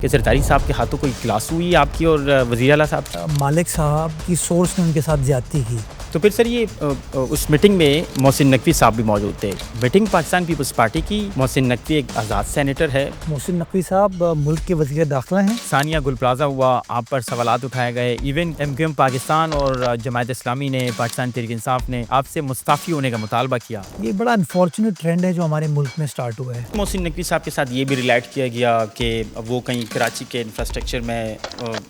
کہ زرداری صاحب کے ہاتھوں کوئی کلاس ہوئی آپ کی اور وزیر اعلیٰ صاحب مالک صاحب کی سورس نے ان کے ساتھ زیادتی کی. تو پھر سر یہ اس میٹنگ میں محسن نقوی صاحب بھی موجود تھے. میٹنگ پاکستان پیپلز پارٹی کی. محسن نقوی ایک آزاد سینیٹر ہے. محسن نقوی صاحب ملک کے وزیر داخلہ ہیں. ثانیہ گل پلازہ ہوا, آپ پر سوالات اٹھائے گئے. ایون MQM پاکستان اور جماعت اسلامی نے, پاکستان تحریک انصاف نے آپ سے مستعفی ہونے کا مطالبہ کیا. یہ بڑا انفارچونیٹ ٹرینڈ ہے جو ہمارے ملک میں سٹارٹ ہوا ہے. محسن نقوی صاحب کے ساتھ یہ بھی ریلیٹ کیا گیا کہ وہ کہیں کراچی کے انفراسٹرکچر میں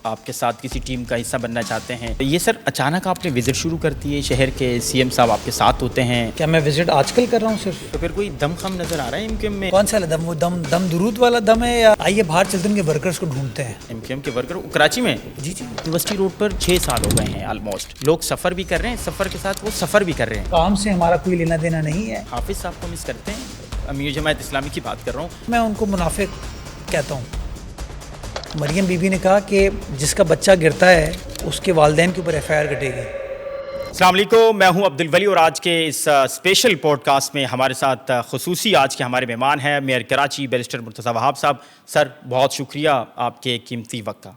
آپ کے ساتھ کسی ٹیم کا حصہ بننا چاہتے ہیں. یہ سر اچانک آپ نے وزٹ شروع کر دی ہے شہر کے, CM صاحب آپ کے ساتھ ہوتے ہیں. کیا میں وزٹ آج کل کر رہا ہوں صرف؟ تو پھر کوئی دم خم نظر آ رہا ہے MQM میں؟ کون سا دم؟ وہ دم درود والا دم ہے یا آئیے باہر چلتے ہیں ان کے ورکرز کو ڈھونڈتے ہیں؟ MQM کے ورکر کراچی میں؟ جی. یونیورسٹی روڈ پر 6 سال ہو گئے ہیں آلموسٹ. لوگ سفر بھی کر رہے ہیں, سفر کے ساتھ وہ سفر بھی کر رہے ہیں. کام سے ہمارا کوئی لینا دینا نہیں ہے. حافظ صاحب کو مس کرتے ہیں. امیر جماعت اسلامی کی بات کر رہا ہوں. میں ان کو منافق کہتا ہوں. مریم بی بی نے کہا کہ جس کا بچہ گرتا ہے اس کے والدین کے اوپر FIR کٹے گی. السلام علیکم, میں ہوں عبد الولی اور آج کے اس اسپیشل پوڈ کاسٹ میں ہمارے ساتھ خصوصی آج کے ہمارے مہمان ہیں میئر کراچی بیرسٹر مرتضیٰ وہاب صاحب. سر بہت شکریہ آپ کے قیمتی وقت کا.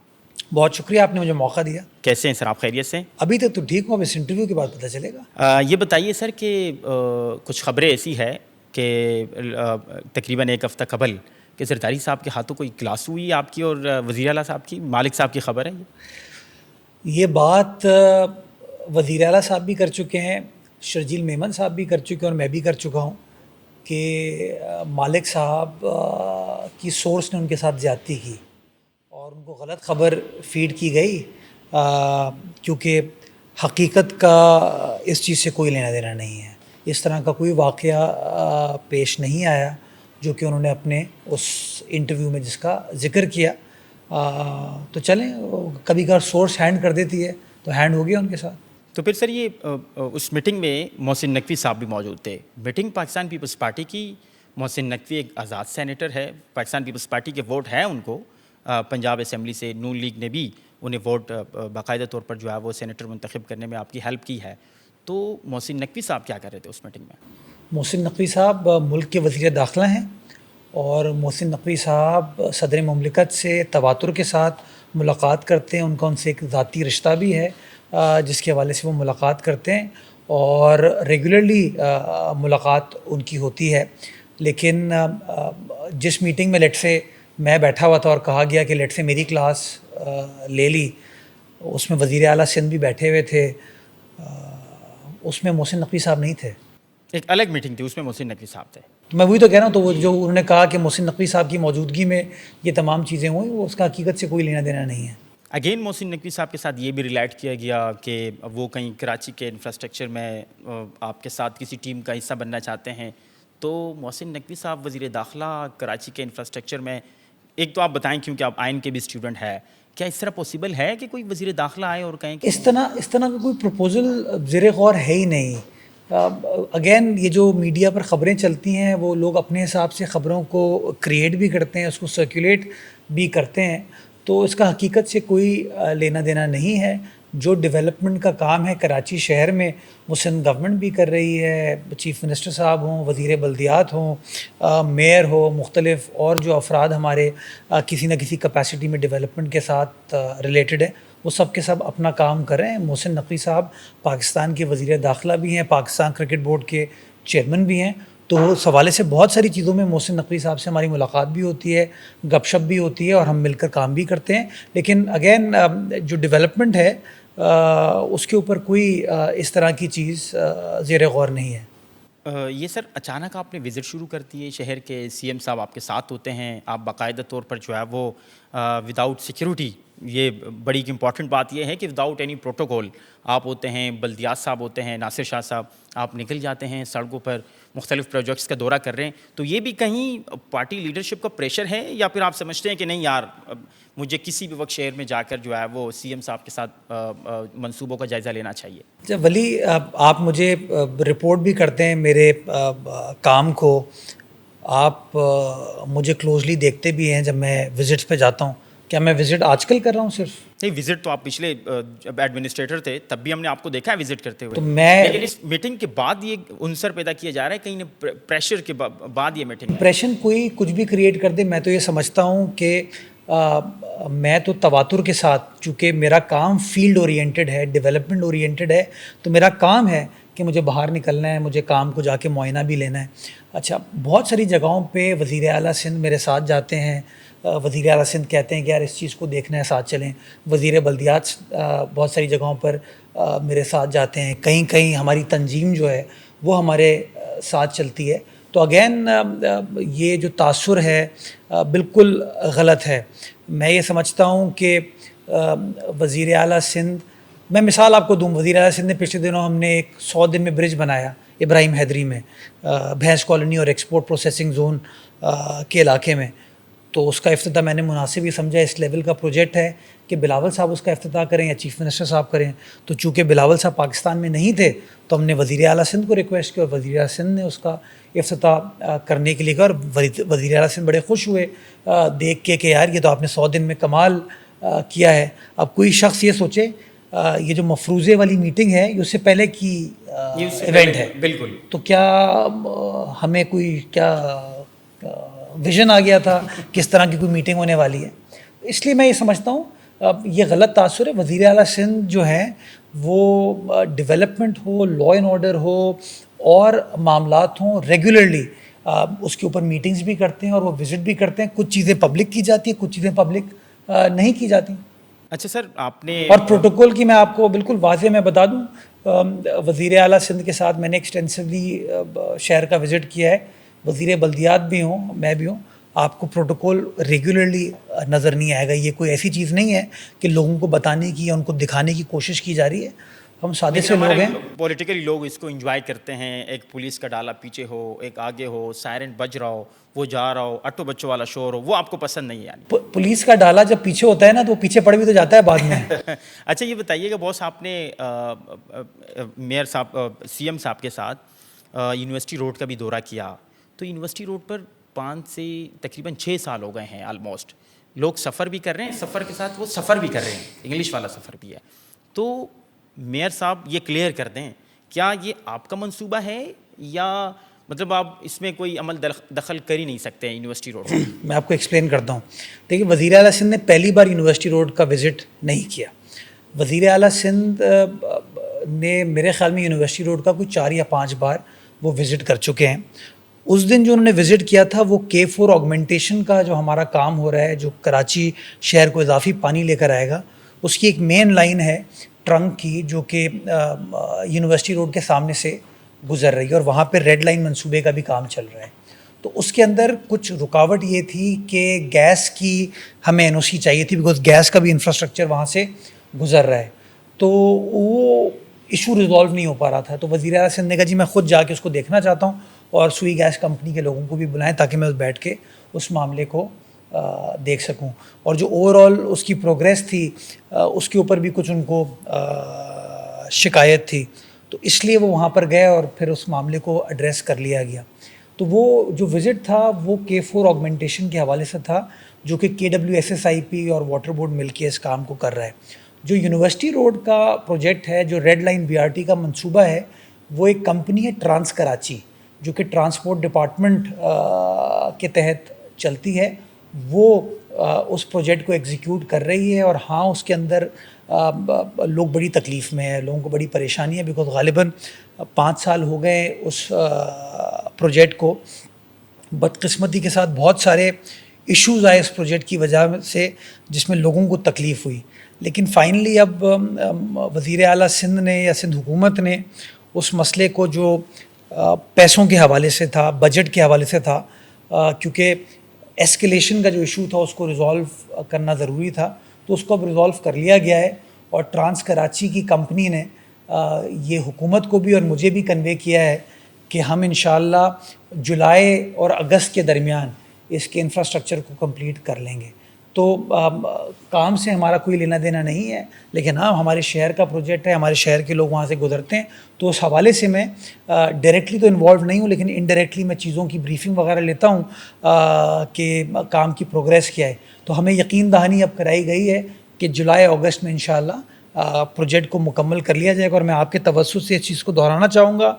بہت شکریہ, آپ نے مجھے موقع دیا. کیسے ہیں سر آپ, خیریت سے؟ ابھی تک تو ٹھیک ہوں, اب اس انٹرویو کے بعد پتہ چلے گا. یہ بتائیے سر کہ کچھ خبریں ایسی ہے کہ تقریباً 1 ہفتہ قبل کہ زرداری صاحب کے ہاتھوں کوئی کلاس ہوئی آپ کی اور وزیر اعلیٰ صاحب کی, مالک صاحب کی خبر ہے یہ بات وزیر اعلیٰ صاحب بھی کر چکے ہیں, شرجیل میمن صاحب بھی کر چکے ہیں اور میں بھی کر چکا ہوں کہ مالک صاحب کی سورس نے ان کے ساتھ زیادتی کی اور ان کو غلط خبر فیڈ کی گئی, کیونکہ حقیقت کا اس چیز سے کوئی لینا دینا نہیں ہے. اس طرح کا کوئی واقعہ پیش نہیں آیا جو کہ انہوں نے اپنے اس انٹرویو میں جس کا ذکر کیا. تو چلیں, کبھی کبھار سورس ہینڈ کر دیتی ہے تو ہینڈ ہو گیا ان کے ساتھ. تو پھر سر یہ اس میٹنگ میں محسن نقوی صاحب بھی موجود تھے. میٹنگ پاکستان پیپلز پارٹی کی. محسن نقوی ایک آزاد سینیٹر ہے, پاکستان پیپلز پارٹی کے ووٹ ہیں ان کو, پنجاب اسمبلی سے نون لیگ نے بھی انہیں ووٹ باقاعدہ طور پر جو ہے وہ سینیٹر منتخب کرنے میں آپ کی ہیلپ کی ہے. تو محسن نقوی صاحب کیا کر رہے تھے اس میٹنگ میں؟ محسن نقوی صاحب ملک کے وزیر داخلہ ہیں اور محسن نقوی صاحب صدر مملکت سے تواتر کے ساتھ ملاقات کرتے ہیں. ان کا ان سے ایک ذاتی رشتہ بھی ہے جس کے حوالے سے وہ ملاقات کرتے ہیں اور ریگولرلی ملاقات ان کی ہوتی ہے. لیکن جس میٹنگ میں لیٹ سے میں بیٹھا ہوا تھا اور کہا گیا کہ لیٹ سے میری کلاس لے لی, اس میں وزیر اعلیٰ سندھ بھی بیٹھے ہوئے تھے, اس میں محسن نقوی صاحب نہیں تھے. ایک الگ میٹنگ تھی, اس میں محسن نقوی صاحب تھے. میں وہی تو کہہ رہا ہوں. تو وہ جو انہوں نے کہا کہ محسن نقوی صاحب کی موجودگی میں یہ تمام چیزیں ہوئیں, وہ اس کا حقیقت سے کوئی لینا دینا نہیں ہے. اگین محسن نقوی صاحب کے ساتھ یہ بھی ریلیٹ کیا گیا کہ وہ کہیں کراچی کے انفراسٹرکچر میں آپ کے ساتھ کسی ٹیم کا حصہ بننا چاہتے ہیں. تو محسن نقوی صاحب وزیر داخلہ کراچی کے انفراسٹرکچر میں, ایک تو آپ بتائیں کیونکہ آپ آئین کے بھی اسٹوڈنٹ ہے, کیا اس طرح پوسیبل ہے کہ کوئی وزیر داخلہ آئے اور کہیں کہ اس طرح کا کوئی پروپوزل زیر غور ہے ہی نہیں. اگین یہ جو میڈیا پر خبریں چلتی ہیں وہ لوگ اپنے حساب سے خبروں کو کریٹ بھی کرتے ہیں, اس کو سرکولیٹ بھی کرتے ہیں, تو اس کا حقیقت سے کوئی لینا دینا نہیں ہے. جو ڈیولپمنٹ کا کام ہے کراچی شہر میں وہ سندھ گورنمنٹ بھی کر رہی ہے, چیف منسٹر صاحب ہوں, وزیر بلدیات ہوں, میئر ہو, مختلف اور جو افراد ہمارے کسی نہ کسی کیپیسٹی میں ڈیولپمنٹ کے ساتھ ریلیٹڈ ہے, وہ سب کے سب اپنا کام کر رہے ہیں. محسن نقوی صاحب پاکستان کے وزیر داخلہ بھی ہیں, پاکستان کرکٹ بورڈ کے چیئرمین بھی ہیں, تو اس حوالے سے بہت ساری چیزوں میں محسن نقوی صاحب سے ہماری ملاقات بھی ہوتی ہے, گپ شپ بھی ہوتی ہے اور ہم مل کر کام بھی کرتے ہیں. لیکن اگین جو ڈیولپمنٹ ہے اس کے اوپر کوئی اس طرح کی چیز زیر غور نہیں ہے. یہ سر اچانک آپ نے وزٹ شروع کر دی ہے شہر کے, CM صاحب آپ کے ساتھ ہوتے ہیں, آپ باقاعدہ طور پر جو ہے وہ وداؤٹ سیکیورٹی, یہ بڑی امپورٹنٹ بات یہ ہے کہ وداؤٹ اینی پروٹوکول آپ ہوتے ہیں, بلدیات صاحب ہوتے ہیں, ناصر شاہ صاحب, آپ نکل جاتے ہیں سڑکوں پر, مختلف پروجیکٹس کا دورہ کر رہے ہیں. تو یہ بھی کہیں پارٹی لیڈرشپ کا پریشر ہے یا پھر آپ سمجھتے ہیں کہ نہیں یار مجھے کسی بھی وقت شہر میں جا کر جو ہے وہ CM صاحب کے ساتھ منصوبوں کا جائزہ لینا چاہیے؟ ولی آپ مجھے رپورٹ بھی کرتے ہیں میرے کام کو, آپ مجھے کلوزلی دیکھتے بھی ہیں جب میں وزٹس پہ جاتا ہوں. کیا میں وزٹ آج کل کر رہا ہوں صرف؟ نہیں, وزٹ تو آپ پچھلے جب ایڈمنسٹریٹر تھے تب بھی ہم نے آپ کو دیکھا ہے وزٹ کرتے ہوئے. تو میں لیکن اس میٹنگ کے بعد یہ عنصر پیدا کیا جا رہا ہے کہیں نہ پریشر کے بعد یہ میٹنگ. پریشر کوئی کچھ بھی کریٹ کر دے, میں تو یہ سمجھتا ہوں کہ میں تو تواتر کے ساتھ، چونکہ میرا کام فیلڈ اورینٹڈ ہے، ڈیولپمنٹ اورینٹڈ ہے، تو میرا کام ہے کہ مجھے باہر نکلنا ہے، مجھے کام کو جا کے معائنہ بھی لینا ہے. اچھا، بہت ساری جگہوں پہ وزیر اعلیٰ سندھ میرے ساتھ جاتے ہیں. وزیر اعلیٰ سندھ کہتے ہیں کہ یار اس چیز کو دیکھنا ہے، ساتھ چلیں. وزیر بلدیات بہت ساری جگہوں پر میرے ساتھ جاتے ہیں. کہیں کہیں ہماری تنظیم جو ہے وہ ہمارے ساتھ چلتی ہے. تو اگین یہ جو تاثر ہے بالکل غلط ہے. میں یہ سمجھتا ہوں کہ وزیر اعلیٰ سندھ، میں مثال آپ کو دوں، وزیر اعلیٰ سندھ نے پچھلے دنوں ہم نے ایک 100 دن میں برج بنایا ابراہیم حیدری میں، بھینس کالونی اور ایکسپورٹ پروسیسنگ زون کے علاقے میں. تو اس کا افتتاح میں نے مناسب ہی سمجھا. اس لیول کا پروجیکٹ ہے کہ بلاول صاحب اس کا افتتاح کریں یا چیف منسٹر صاحب کریں. تو چونکہ بلاول صاحب پاکستان میں نہیں تھے تو ہم نے وزیر اعلیٰ سندھ کو ریکویسٹ کیا اور وزیر اعلیٰ سندھ نے اس کا افتتاح کرنے کے لیے کہا. اور وزیر اعلیٰ سندھ بڑے خوش ہوئے دیکھ کے کہ یار یہ تو آپ نے 100 دن میں کمال کیا ہے. اب کوئی شخص یہ سوچے یہ جو مفروضے والی میٹنگ ہے یہ اس سے پہلے کی ایونٹ ہے بالکل، تو کیا ہمیں کوئی کیا ویژن آ گیا تھا کس طرح کی کوئی میٹنگ ہونے والی ہے. اس لیے میں یہ سمجھتا ہوں یہ غلط تاثر ہے. وزیر اعلیٰ سندھ جو ہیں وہ ڈیولپمنٹ ہو، لا اینڈ آرڈر ہو اور معاملات ہوں، ریگولرلی اس کے اوپر میٹنگز بھی کرتے ہیں اور وہ وزٹ بھی کرتے ہیں. کچھ چیزیں پبلک کی جاتی ہیں، کچھ چیزیں پبلک نہیں کی جاتی. اچھا سر، آپ نے اور پروٹوکول کی میں آپ کو بالکل واضح میں بتا دوں، وزیر اعلیٰ سندھ کے ساتھ میں نے ایکسٹینسولی شہر کا وزٹ کیا ہے. وزیر بلدیات بھی ہوں، میں بھی ہوں. آپ کو پروٹوکول ریگولرلی نظر نہیں آئے گا. یہ کوئی ایسی چیز نہیں ہے کہ لوگوں کو بتانے کی یا ان کو دکھانے کی کوشش کی جا رہی ہے. ہم سادے سے لوگ ہیں. پولیٹیکلی لوگ اس کو انجوائے کرتے ہیں. ایک پولیس کا ڈالا پیچھے ہو، ایک آگے ہو، سائرن بج رہا ہو، وہ جا رہا ہو، اٹو بچوں والا شور ہو، وہ آپ کو پسند نہیں ہے یعنی؟ پولیس کا ڈالا جب پیچھے ہوتا ہے نا تو وہ پیچھے پڑ بھی تو جاتا ہے بعد میں. اچھا یہ بتائیے کہ باس، آپ نے میئر صاحب، سی ایم صاحب کے ساتھ یونیورسٹی روڈ کا بھی دورہ کیا. تو یونیورسٹی روڈ پر 5 سے تقریباً 6 سال ہو گئے ہیں آلموسٹ. لوگ سفر بھی کر رہے ہیں، سفر کے ساتھ وہ سفر بھی کر رہے ہیں، انگلش والا سفر بھی ہے. تو میئر صاحب یہ کلیئر کر دیں، کیا یہ آپ کا منصوبہ ہے یا مطلب آپ اس میں کوئی عمل دخل کر ہی نہیں سکتے ہیں یونیورسٹی روڈ؟ میں آپ کو ایکسپلین کرتا ہوں. دیکھیے، وزیر اعلیٰ سندھ نے پہلی بار یونیورسٹی روڈ کا وزٹ نہیں کیا. وزیر اعلیٰ سندھ نے میرے خیال میں یونیورسٹی روڈ کا کوئی 4 یا 5 بار وہ وزٹ کر چکے ہیں. اس دن جو انہوں نے وزٹ کیا تھا وہ K4 آگمنٹیشن کا جو ہمارا کام ہو رہا ہے، جو کراچی شہر کو اضافی پانی لے کر آئے گا، اس کی ایک مین لائن ہے ٹرنک کی جو کہ یونیورسٹی روڈ کے سامنے سے گزر رہی ہے اور وہاں پہ ریڈ لائن منصوبے کا بھی کام چل رہا ہے. تو اس کے اندر کچھ رکاوٹ یہ تھی کہ گیس کی ہمیں NOC چاہیے تھی، بیکاز گیس کا بھی انفراسٹرکچر وہاں سے گزر رہا ہے. تو وہ ایشو ریزالو نہیں ہو پا رہا تھا. تو وزیر اعلیٰ سندھ نے کہا جی میں خود جا کے اس کو دیکھنا چاہتا ہوں اور سوئی گیس کمپنی کے لوگوں کو بھی بلائیں تاکہ میں بیٹھ کے اس معاملے کو دیکھ سکوں. اور جو اوور آل اس کی پروگریس تھی اس کے اوپر بھی کچھ ان کو شکایت تھی. تو اس لیے وہ وہاں پر گئے اور پھر اس معاملے کو ایڈریس کر لیا گیا. تو وہ جو وزٹ تھا وہ K4 آگمنٹیشن کے حوالے سے تھا جو کہ KWSSIP اور واٹر بورڈ مل کے اس کام کو کر رہا ہے. جو یونیورسٹی روڈ کا پروجیکٹ ہے، جو ریڈ لائن BRT کا منصوبہ ہے، وہ ایک کمپنی ہے ٹرانس کراچی جو کہ ٹرانسپورٹ ڈپارٹمنٹ کے تحت چلتی ہے. وہ اس پروجیکٹ کو ایگزیکیوٹ کر رہی ہے. اور ہاں، اس کے اندر لوگ بڑی تکلیف میں ہیں، لوگوں کو بڑی پریشانی ہے، بیکاز غالباً 5 سال ہو گئے اس پروجیکٹ کو. بدقسمتی کے ساتھ بہت سارے ایشوز آئے اس پروجیکٹ کی وجہ سے جس میں لوگوں کو تکلیف ہوئی. لیکن فائنلی اب وزیر اعلیٰ سندھ نے یا سندھ حکومت نے اس مسئلے کو جو پیسوں کے حوالے سے تھا، بجٹ کے حوالے سے تھا، کیونکہ ایسکیلیشن کا جو ایشو تھا اس کو ریزالو کرنا ضروری تھا، تو اس کو اب ریزالو کر لیا گیا ہے. اور ٹرانس کراچی کی کمپنی نے یہ حکومت کو بھی اور مجھے بھی کنوے کیا ہے کہ ہم انشاءاللہ جولائی اور اگست کے درمیان اس کے انفراسٹرکچر کو کمپلیٹ کر لیں گے. تو کام سے ہمارا کوئی لینا دینا نہیں ہے، لیکن ہاں ہمارے شہر کا پروجیکٹ ہے، ہمارے شہر کے لوگ وہاں سے گزرتے ہیں. تو اس حوالے سے میں ڈائریکٹلی تو انوالو نہیں ہوں، لیکن انڈائریکٹلی میں چیزوں کی بریفنگ وغیرہ لیتا ہوں کہ کام کی پروگریس کیا ہے. تو ہمیں یقین دہانی اب کرائی گئی ہے کہ جولائی اگست میں انشاءاللہ پروجیکٹ کو مکمل کر لیا جائے گا. اور میں آپ کے توسط سے اس چیز کو دہرانا چاہوں گا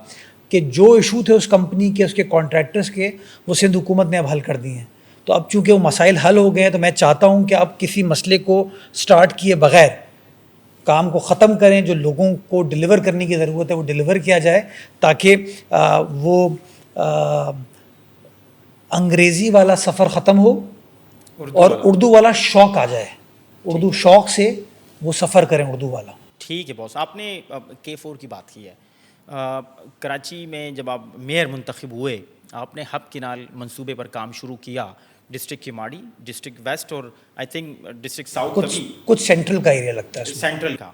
کہ جو ایشو تھے اس کمپنی کے، اس کے کانٹریکٹرز کے، وہ سندھ حکومت نے اب حل کر دیے ہیں. تو اب چونکہ وہ مسائل حل ہو گئے ہیں تو میں چاہتا ہوں کہ اب کسی مسئلے کو سٹارٹ کیے بغیر کام کو ختم کریں. جو لوگوں کو ڈلیور کرنے کی ضرورت ہے وہ ڈلیور کیا جائے, تاکہ وہ انگریزی والا سفر ختم ہو اور اردو والا شوق آ جائے. اردو شوق سے وہ سفر کریں اردو والا. ٹھیک ہے باس. آپ نے K4 کی بات کی ہے. کراچی میں جب آپ میئر منتخب ہوئے, آپ نے ہب کنال منصوبے پر کام شروع کیا. ڈسٹرکٹ کیماڑی, ڈسٹرکٹ ویسٹ اور آئی تھنک ڈسٹرکٹ ساؤتھ کا بھی, کچھ سینٹرل کا ایریا لگتا ہے, سینٹرل کا,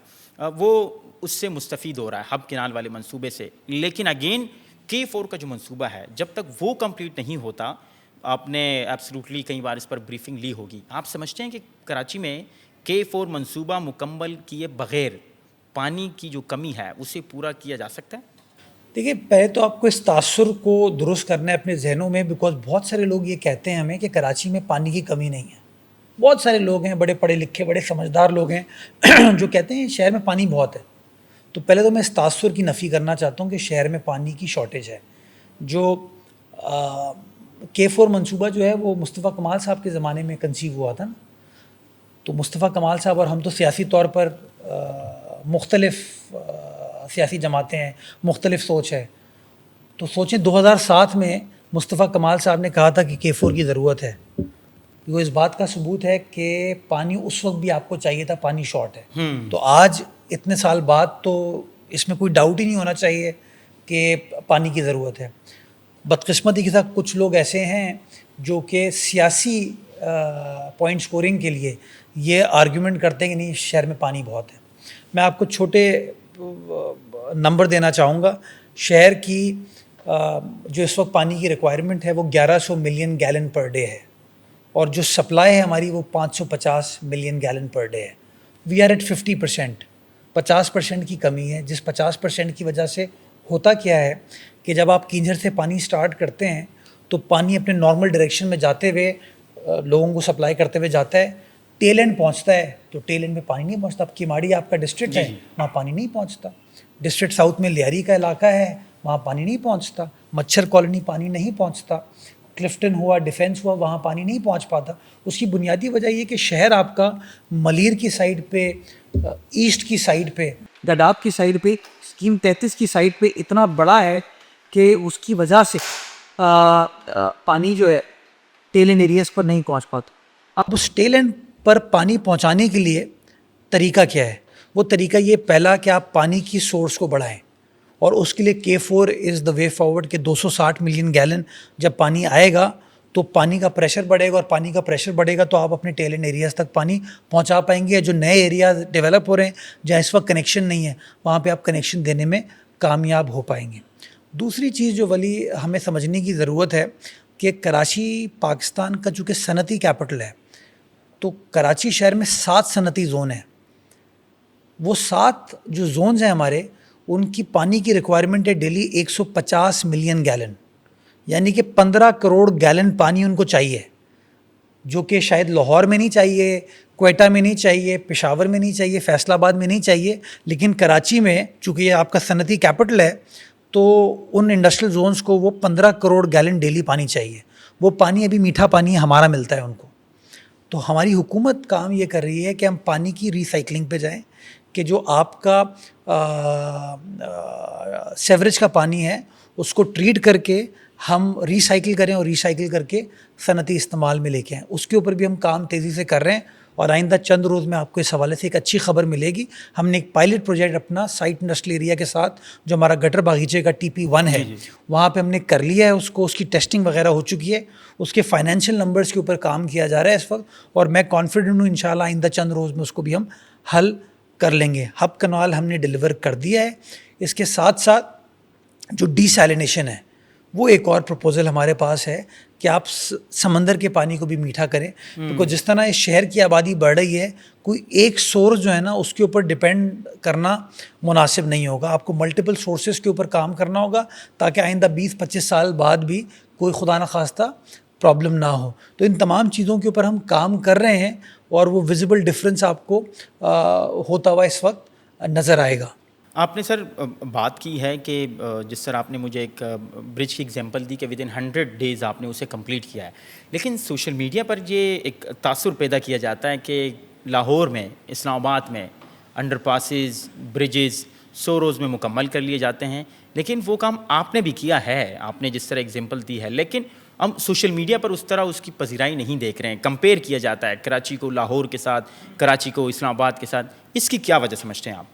وہ اس سے مستفید ہو رہا ہے ہب کنال والے منصوبے سے. لیکن اگین K4 کا جو منصوبہ ہے, جب تک وہ کمپلیٹ نہیں ہوتا, آپ نے ایبسلیوٹلی کئی بار اس پر بریفنگ لی ہوگی, آپ سمجھتے ہیں کہ کراچی میں K4 منصوبہ مکمل کیے بغیر پانی کی جو کمی ہے اسے پورا کیا جا سکتا ہے؟ دیکھیے, پہلے تو آپ کو اس تاثر کو درست کرنا ہے اپنے ذہنوں میں, بیکاز بہت سارے لوگ یہ کہتے ہیں ہمیں کہ کراچی میں پانی کی کمی نہیں ہے. بہت سارے لوگ ہیں, بڑے پڑھے لکھے, بڑے سمجھدار لوگ ہیں جو کہتے ہیں شہر میں پانی بہت ہے. تو پہلے تو میں اس تاثر کی نفی کرنا چاہتا ہوں کہ شہر میں پانی کی شارٹیج ہے. جو K4 منصوبہ جو ہے وہ مصطفیٰ کمال صاحب کے زمانے میں کنسیو ہوا تھا نا, تو مصطفیٰ کمال صاحب اور ہم تو سیاسی طور پر مختلف سیاسی جماعتیں ہیں, مختلف سوچ ہے. تو سوچیں 2007 میں مصطفیٰ کمال صاحب نے کہا تھا کہ K4 کی ضرورت ہے. وہ اس بات کا ثبوت ہے کہ پانی اس وقت بھی آپ کو چاہیے تھا, پانی شارٹ ہے. تو آج اتنے سال بعد تو اس میں کوئی ڈاؤٹ ہی نہیں ہونا چاہیے کہ پانی کی ضرورت ہے. بدقسمتی کے ساتھ کچھ لوگ ایسے ہیں جو کہ سیاسی پوائنٹ سکورنگ کے لیے یہ آرگیومنٹ کرتے ہیں کہ نہیں شہر میں پانی بہت ہے. میں آپ کو چھوٹے نمبر دینا چاہوں گا. شہر کی جو اس وقت پانی کی ریکوائرمنٹ ہے وہ 1100 ملین گیلن پر ڈے ہے, اور جو سپلائی ہے ہماری وہ 550 ملین گیلن پر ڈے ہے. وی آر ایٹ 50%, 50% کی کمی ہے. جس 50% کی وجہ سے ہوتا کیا ہے کہ جب آپ کینجھر سے پانی سٹارٹ کرتے ہیں تو پانی اپنے نارمل ڈائریکشن میں جاتے ہوئے لوگوں کو سپلائی کرتے ہوئے جاتا ہے, ٹیل اینڈ پہنچتا ہے تو ٹیل اینڈ میں پانی نہیں پہنچتا. اب کیماڑی آپ کا ڈسٹرکٹ ہے, وہاں پانی نہیں پہنچتا. ڈسٹرکٹ ساؤتھ میں لیاری کا علاقہ ہے, وہاں پانی نہیں پہنچتا. مچھر کالونی پانی نہیں پہنچتا. کلفٹن ہوا, ڈیفینس ہوا, وہاں پانی نہیں پہنچ پاتا. اس کی بنیادی وجہ یہ کہ شہر آپ کا ملیر کی سائڈ پہ, ایسٹ کی سائڈ پہ, ڈڈاب کی سائڈ پہ, اسکیم 33 کی سائڈ پہ اتنا بڑا ہے کہ اس کی وجہ سے پانی جو ہے ٹیل اینڈ ایریاز پر نہیں پہنچ پاتا. اب اس ٹیل اینڈ پر پانی پہنچانے کے لیے طریقہ کیا ہے؟ وہ طریقہ یہ پہلا کہ آپ پانی کی سورس کو بڑھائیں, اور اس کے لیے K4 از دا وے فارورڈ کہ 260 ملین گیلن جب پانی آئے گا تو پانی کا پریشر بڑھے گا, اور پانی کا پریشر بڑھے گا تو آپ اپنے ٹیل اینڈ ایریاز تک پانی پہنچا پائیں گے. جو نئے ایریاز ڈیولپ ہو رہے ہیں جہاں اس وقت کنیکشن نہیں ہے, وہاں پہ آپ کنیکشن دینے میں کامیاب ہو پائیں گے. دوسری چیز جو ولی ہمیں سمجھنے کی ضرورت ہے کہ کراچی پاکستان کا چونکہ صنعتی کیپٹل ہے, تو کراچی شہر میں 7 صنعتی زون ہیں. وہ 7 جو زونز ہیں ہمارے, ان کی پانی کی ریکوائرمنٹ ہے ڈیلی 150 ملین گیلن, یعنی کہ 15 کروڑ گیلن پانی ان کو چاہیے, جو کہ شاید لاہور میں نہیں چاہیے, کوئٹہ میں نہیں چاہیے, پشاور میں نہیں چاہیے, فیصل آباد میں نہیں چاہیے, لیکن کراچی میں چونکہ یہ آپ کا صنعتی کیپٹل ہے تو ان انڈسٹریل زونز کو وہ 15 کروڑ گیلن ڈیلی پانی چاہیے. وہ پانی ابھی میٹھا پانی ہمارا ملتا ہے ان کو. تو ہماری حکومت کام یہ کر رہی ہے کہ ہم پانی کی ریسائکلنگ پہ جائیں, کہ جو آپ کا سیوریج کا پانی ہے اس کو ٹریٹ کر کے ہم ریسائکل کریں, اور ریسائکل کر کے صنعتی استعمال میں لے کے آئیں. اس کے اوپر بھی ہم کام تیزی سے کر رہے ہیں, اور آئندہ چند روز میں آپ کو اس حوالے سے ایک اچھی خبر ملے گی. ہم نے ایک پائلٹ پروجیکٹ اپنا سائٹ انڈسٹریل ایریا کے ساتھ, جو ہمارا گٹر باغیچے کا TP1 ہے, وہاں پہ ہم نے کر لیا ہے اس کو, اس کی ٹیسٹنگ وغیرہ ہو چکی ہے. اس کے فائنینشیل نمبرز کے اوپر کام کیا جا رہا ہے اس وقت, اور میں کانفیڈنٹ ہوں انشاءاللہ آئندہ چند روز میں اس کو بھی ہم حل کر لیں گے. ہب کنال ہم نے ڈیلیور کر دیا ہے. اس کے ساتھ ساتھ جو ڈی سیلینیشن ہے وہ ایک اور پروپوزل ہمارے پاس ہے کہ آپ سمندر کے پانی کو بھی میٹھا کریں, کیونکہ جس طرح اس شہر کی آبادی بڑھ رہی ہے, کوئی ایک سورس جو ہے نا اس کے اوپر ڈپینڈ کرنا مناسب نہیں ہوگا. آپ کو ملٹیپل سورسز کے اوپر کام کرنا ہوگا تاکہ آئندہ 20-25 سال بعد بھی کوئی خدا نخواستہ پرابلم نہ ہو. تو ان تمام چیزوں کے اوپر ہم کام کر رہے ہیں, اور وہ ویزیبل ڈفرینس آپ کو ہوتا ہوا اس وقت نظر آئے گا. آپ نے سر بات کی ہے کہ جس طرح آپ نے مجھے ایک برج کی ایگزامپل دی کہ ود ان 100 ڈیز آپ نے اسے کمپلیٹ کیا ہے، لیکن سوشل میڈیا پر یہ ایک تاثر پیدا کیا جاتا ہے کہ لاہور میں، اسلام آباد میں انڈر پاسز، برجز 100 روز میں مکمل کر لیے جاتے ہیں، لیکن وہ کام آپ نے بھی کیا ہے، آپ نے جس طرح ایگزامپل دی ہے، لیکن ہم سوشل میڈیا پر اس طرح اس کی پذیرائی نہیں دیکھ رہے ہیں، کمپیئر کیا جاتا ہے کراچی کو لاہور کے ساتھ، کراچی کو اسلام آباد کے ساتھ، اس کی کیا وجہ سمجھتے ہیں آپ؟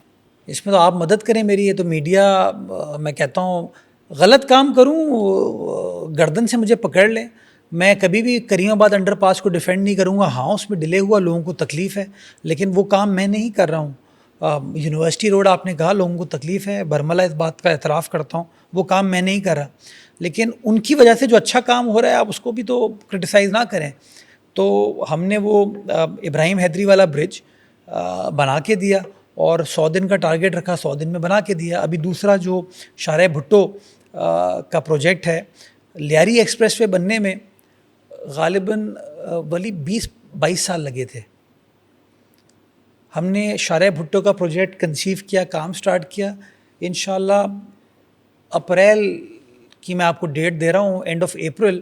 اس میں تو آپ مدد کریں میری. یہ تو میڈیا میں کہتا ہوں غلط کام کروں گردن سے مجھے پکڑ لیں. میں کبھی بھی کریم آباد انڈر پاس کو ڈیفینڈ نہیں کروں گا. ہاں اس میں ڈیلے ہوا، لوگوں کو تکلیف ہے، لیکن وہ کام میں نہیں کر رہا ہوں. یونیورسٹی روڈ آپ نے کہا لوگوں کو تکلیف ہے، برملہ اس بات کا اعتراف کرتا ہوں، وہ کام میں نہیں کر رہا، لیکن ان کی وجہ سے جو اچھا کام ہو رہا ہے آپ اس کو بھی تو کرٹیسائز نہ کریں. تو ہم نے وہ ابراہیم حیدری والا برج بنا کے دیا اور 100 دن کا ٹارگیٹ رکھا، 100 دن میں بنا کے دیا. ابھی دوسرا جو شارع بھٹو کا پروجیکٹ ہے، لیاری ایکسپریس وے بننے میں غالباً ولی 20-22 سال لگے تھے. ہم نے شارع بھٹو کا پروجیکٹ کنسیو کیا، کام سٹارٹ کیا. انشاءاللہ اپریل کی میں آپ کو ڈیٹ دے رہا ہوں، اینڈ آف اپریل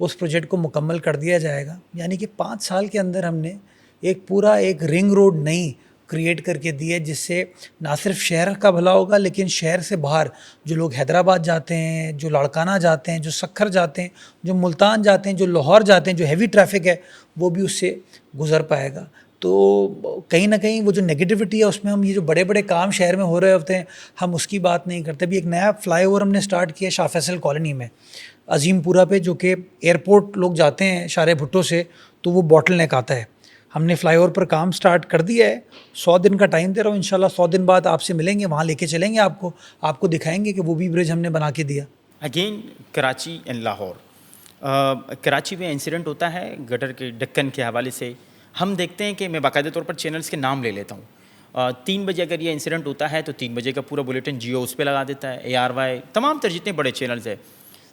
اس پروجیکٹ کو مکمل کر دیا جائے گا. یعنی کہ 5 سال کے اندر ہم نے ایک پورا ایک رنگ روڈ نئی کریٹ کر کے دی ہے، جس سے نہ صرف شہر کا بھلا ہوگا، لیکن شہر سے باہر جو لوگ حیدرآباد جاتے ہیں، جو لاڑکانہ جاتے ہیں، جو سکھر جاتے ہیں، جو ملتان جاتے ہیں، جو لاہور جاتے ہیں، جو ہیوی ٹریفک ہے، وہ بھی اس سے گزر پائے گا. تو کہیں نہ کہیں وہ جو نگیٹیوٹی ہے اس میں ہم یہ جو بڑے بڑے کام شہر میں ہو رہے ہوتے ہیں ہم اس کی بات نہیں کرتے. بھی ایک نیا فلائی اوور ہم نے سٹارٹ کیا شاہ فیصل کالونی میں عظیم پورہ پہ، جو کہ ایئرپورٹ لوگ جاتے ہیں شارع بھٹو سے تو وہ باٹل نیک آتا ہے. ہم نے فلائی اوور پر کام سٹارٹ کر دیا ہے. 100 دن کا ٹائم دے رہا ہوں، انشاءاللہ 100 دن بعد آپ سے ملیں گے، وہاں لے کے چلیں گے آپ کو دکھائیں گے کہ وہ بھی برج ہم نے بنا کے دیا. Again Karachi and Lahore. کراچی میں انسیڈنٹ ہوتا ہے گٹر کے ڈکن کے حوالے سے. ہم دیکھتے ہیں کہ میں باقاعدہ طور پر چینلز کے نام لے لیتا ہوں. 3 بجے اگر یہ انسیڈنٹ ہوتا ہے تو 3 بجے کا پورا بلیٹن جیو اس پہ لگا دیتا ہے، ARY تمام تر جتنے بڑے چینلز ہیں.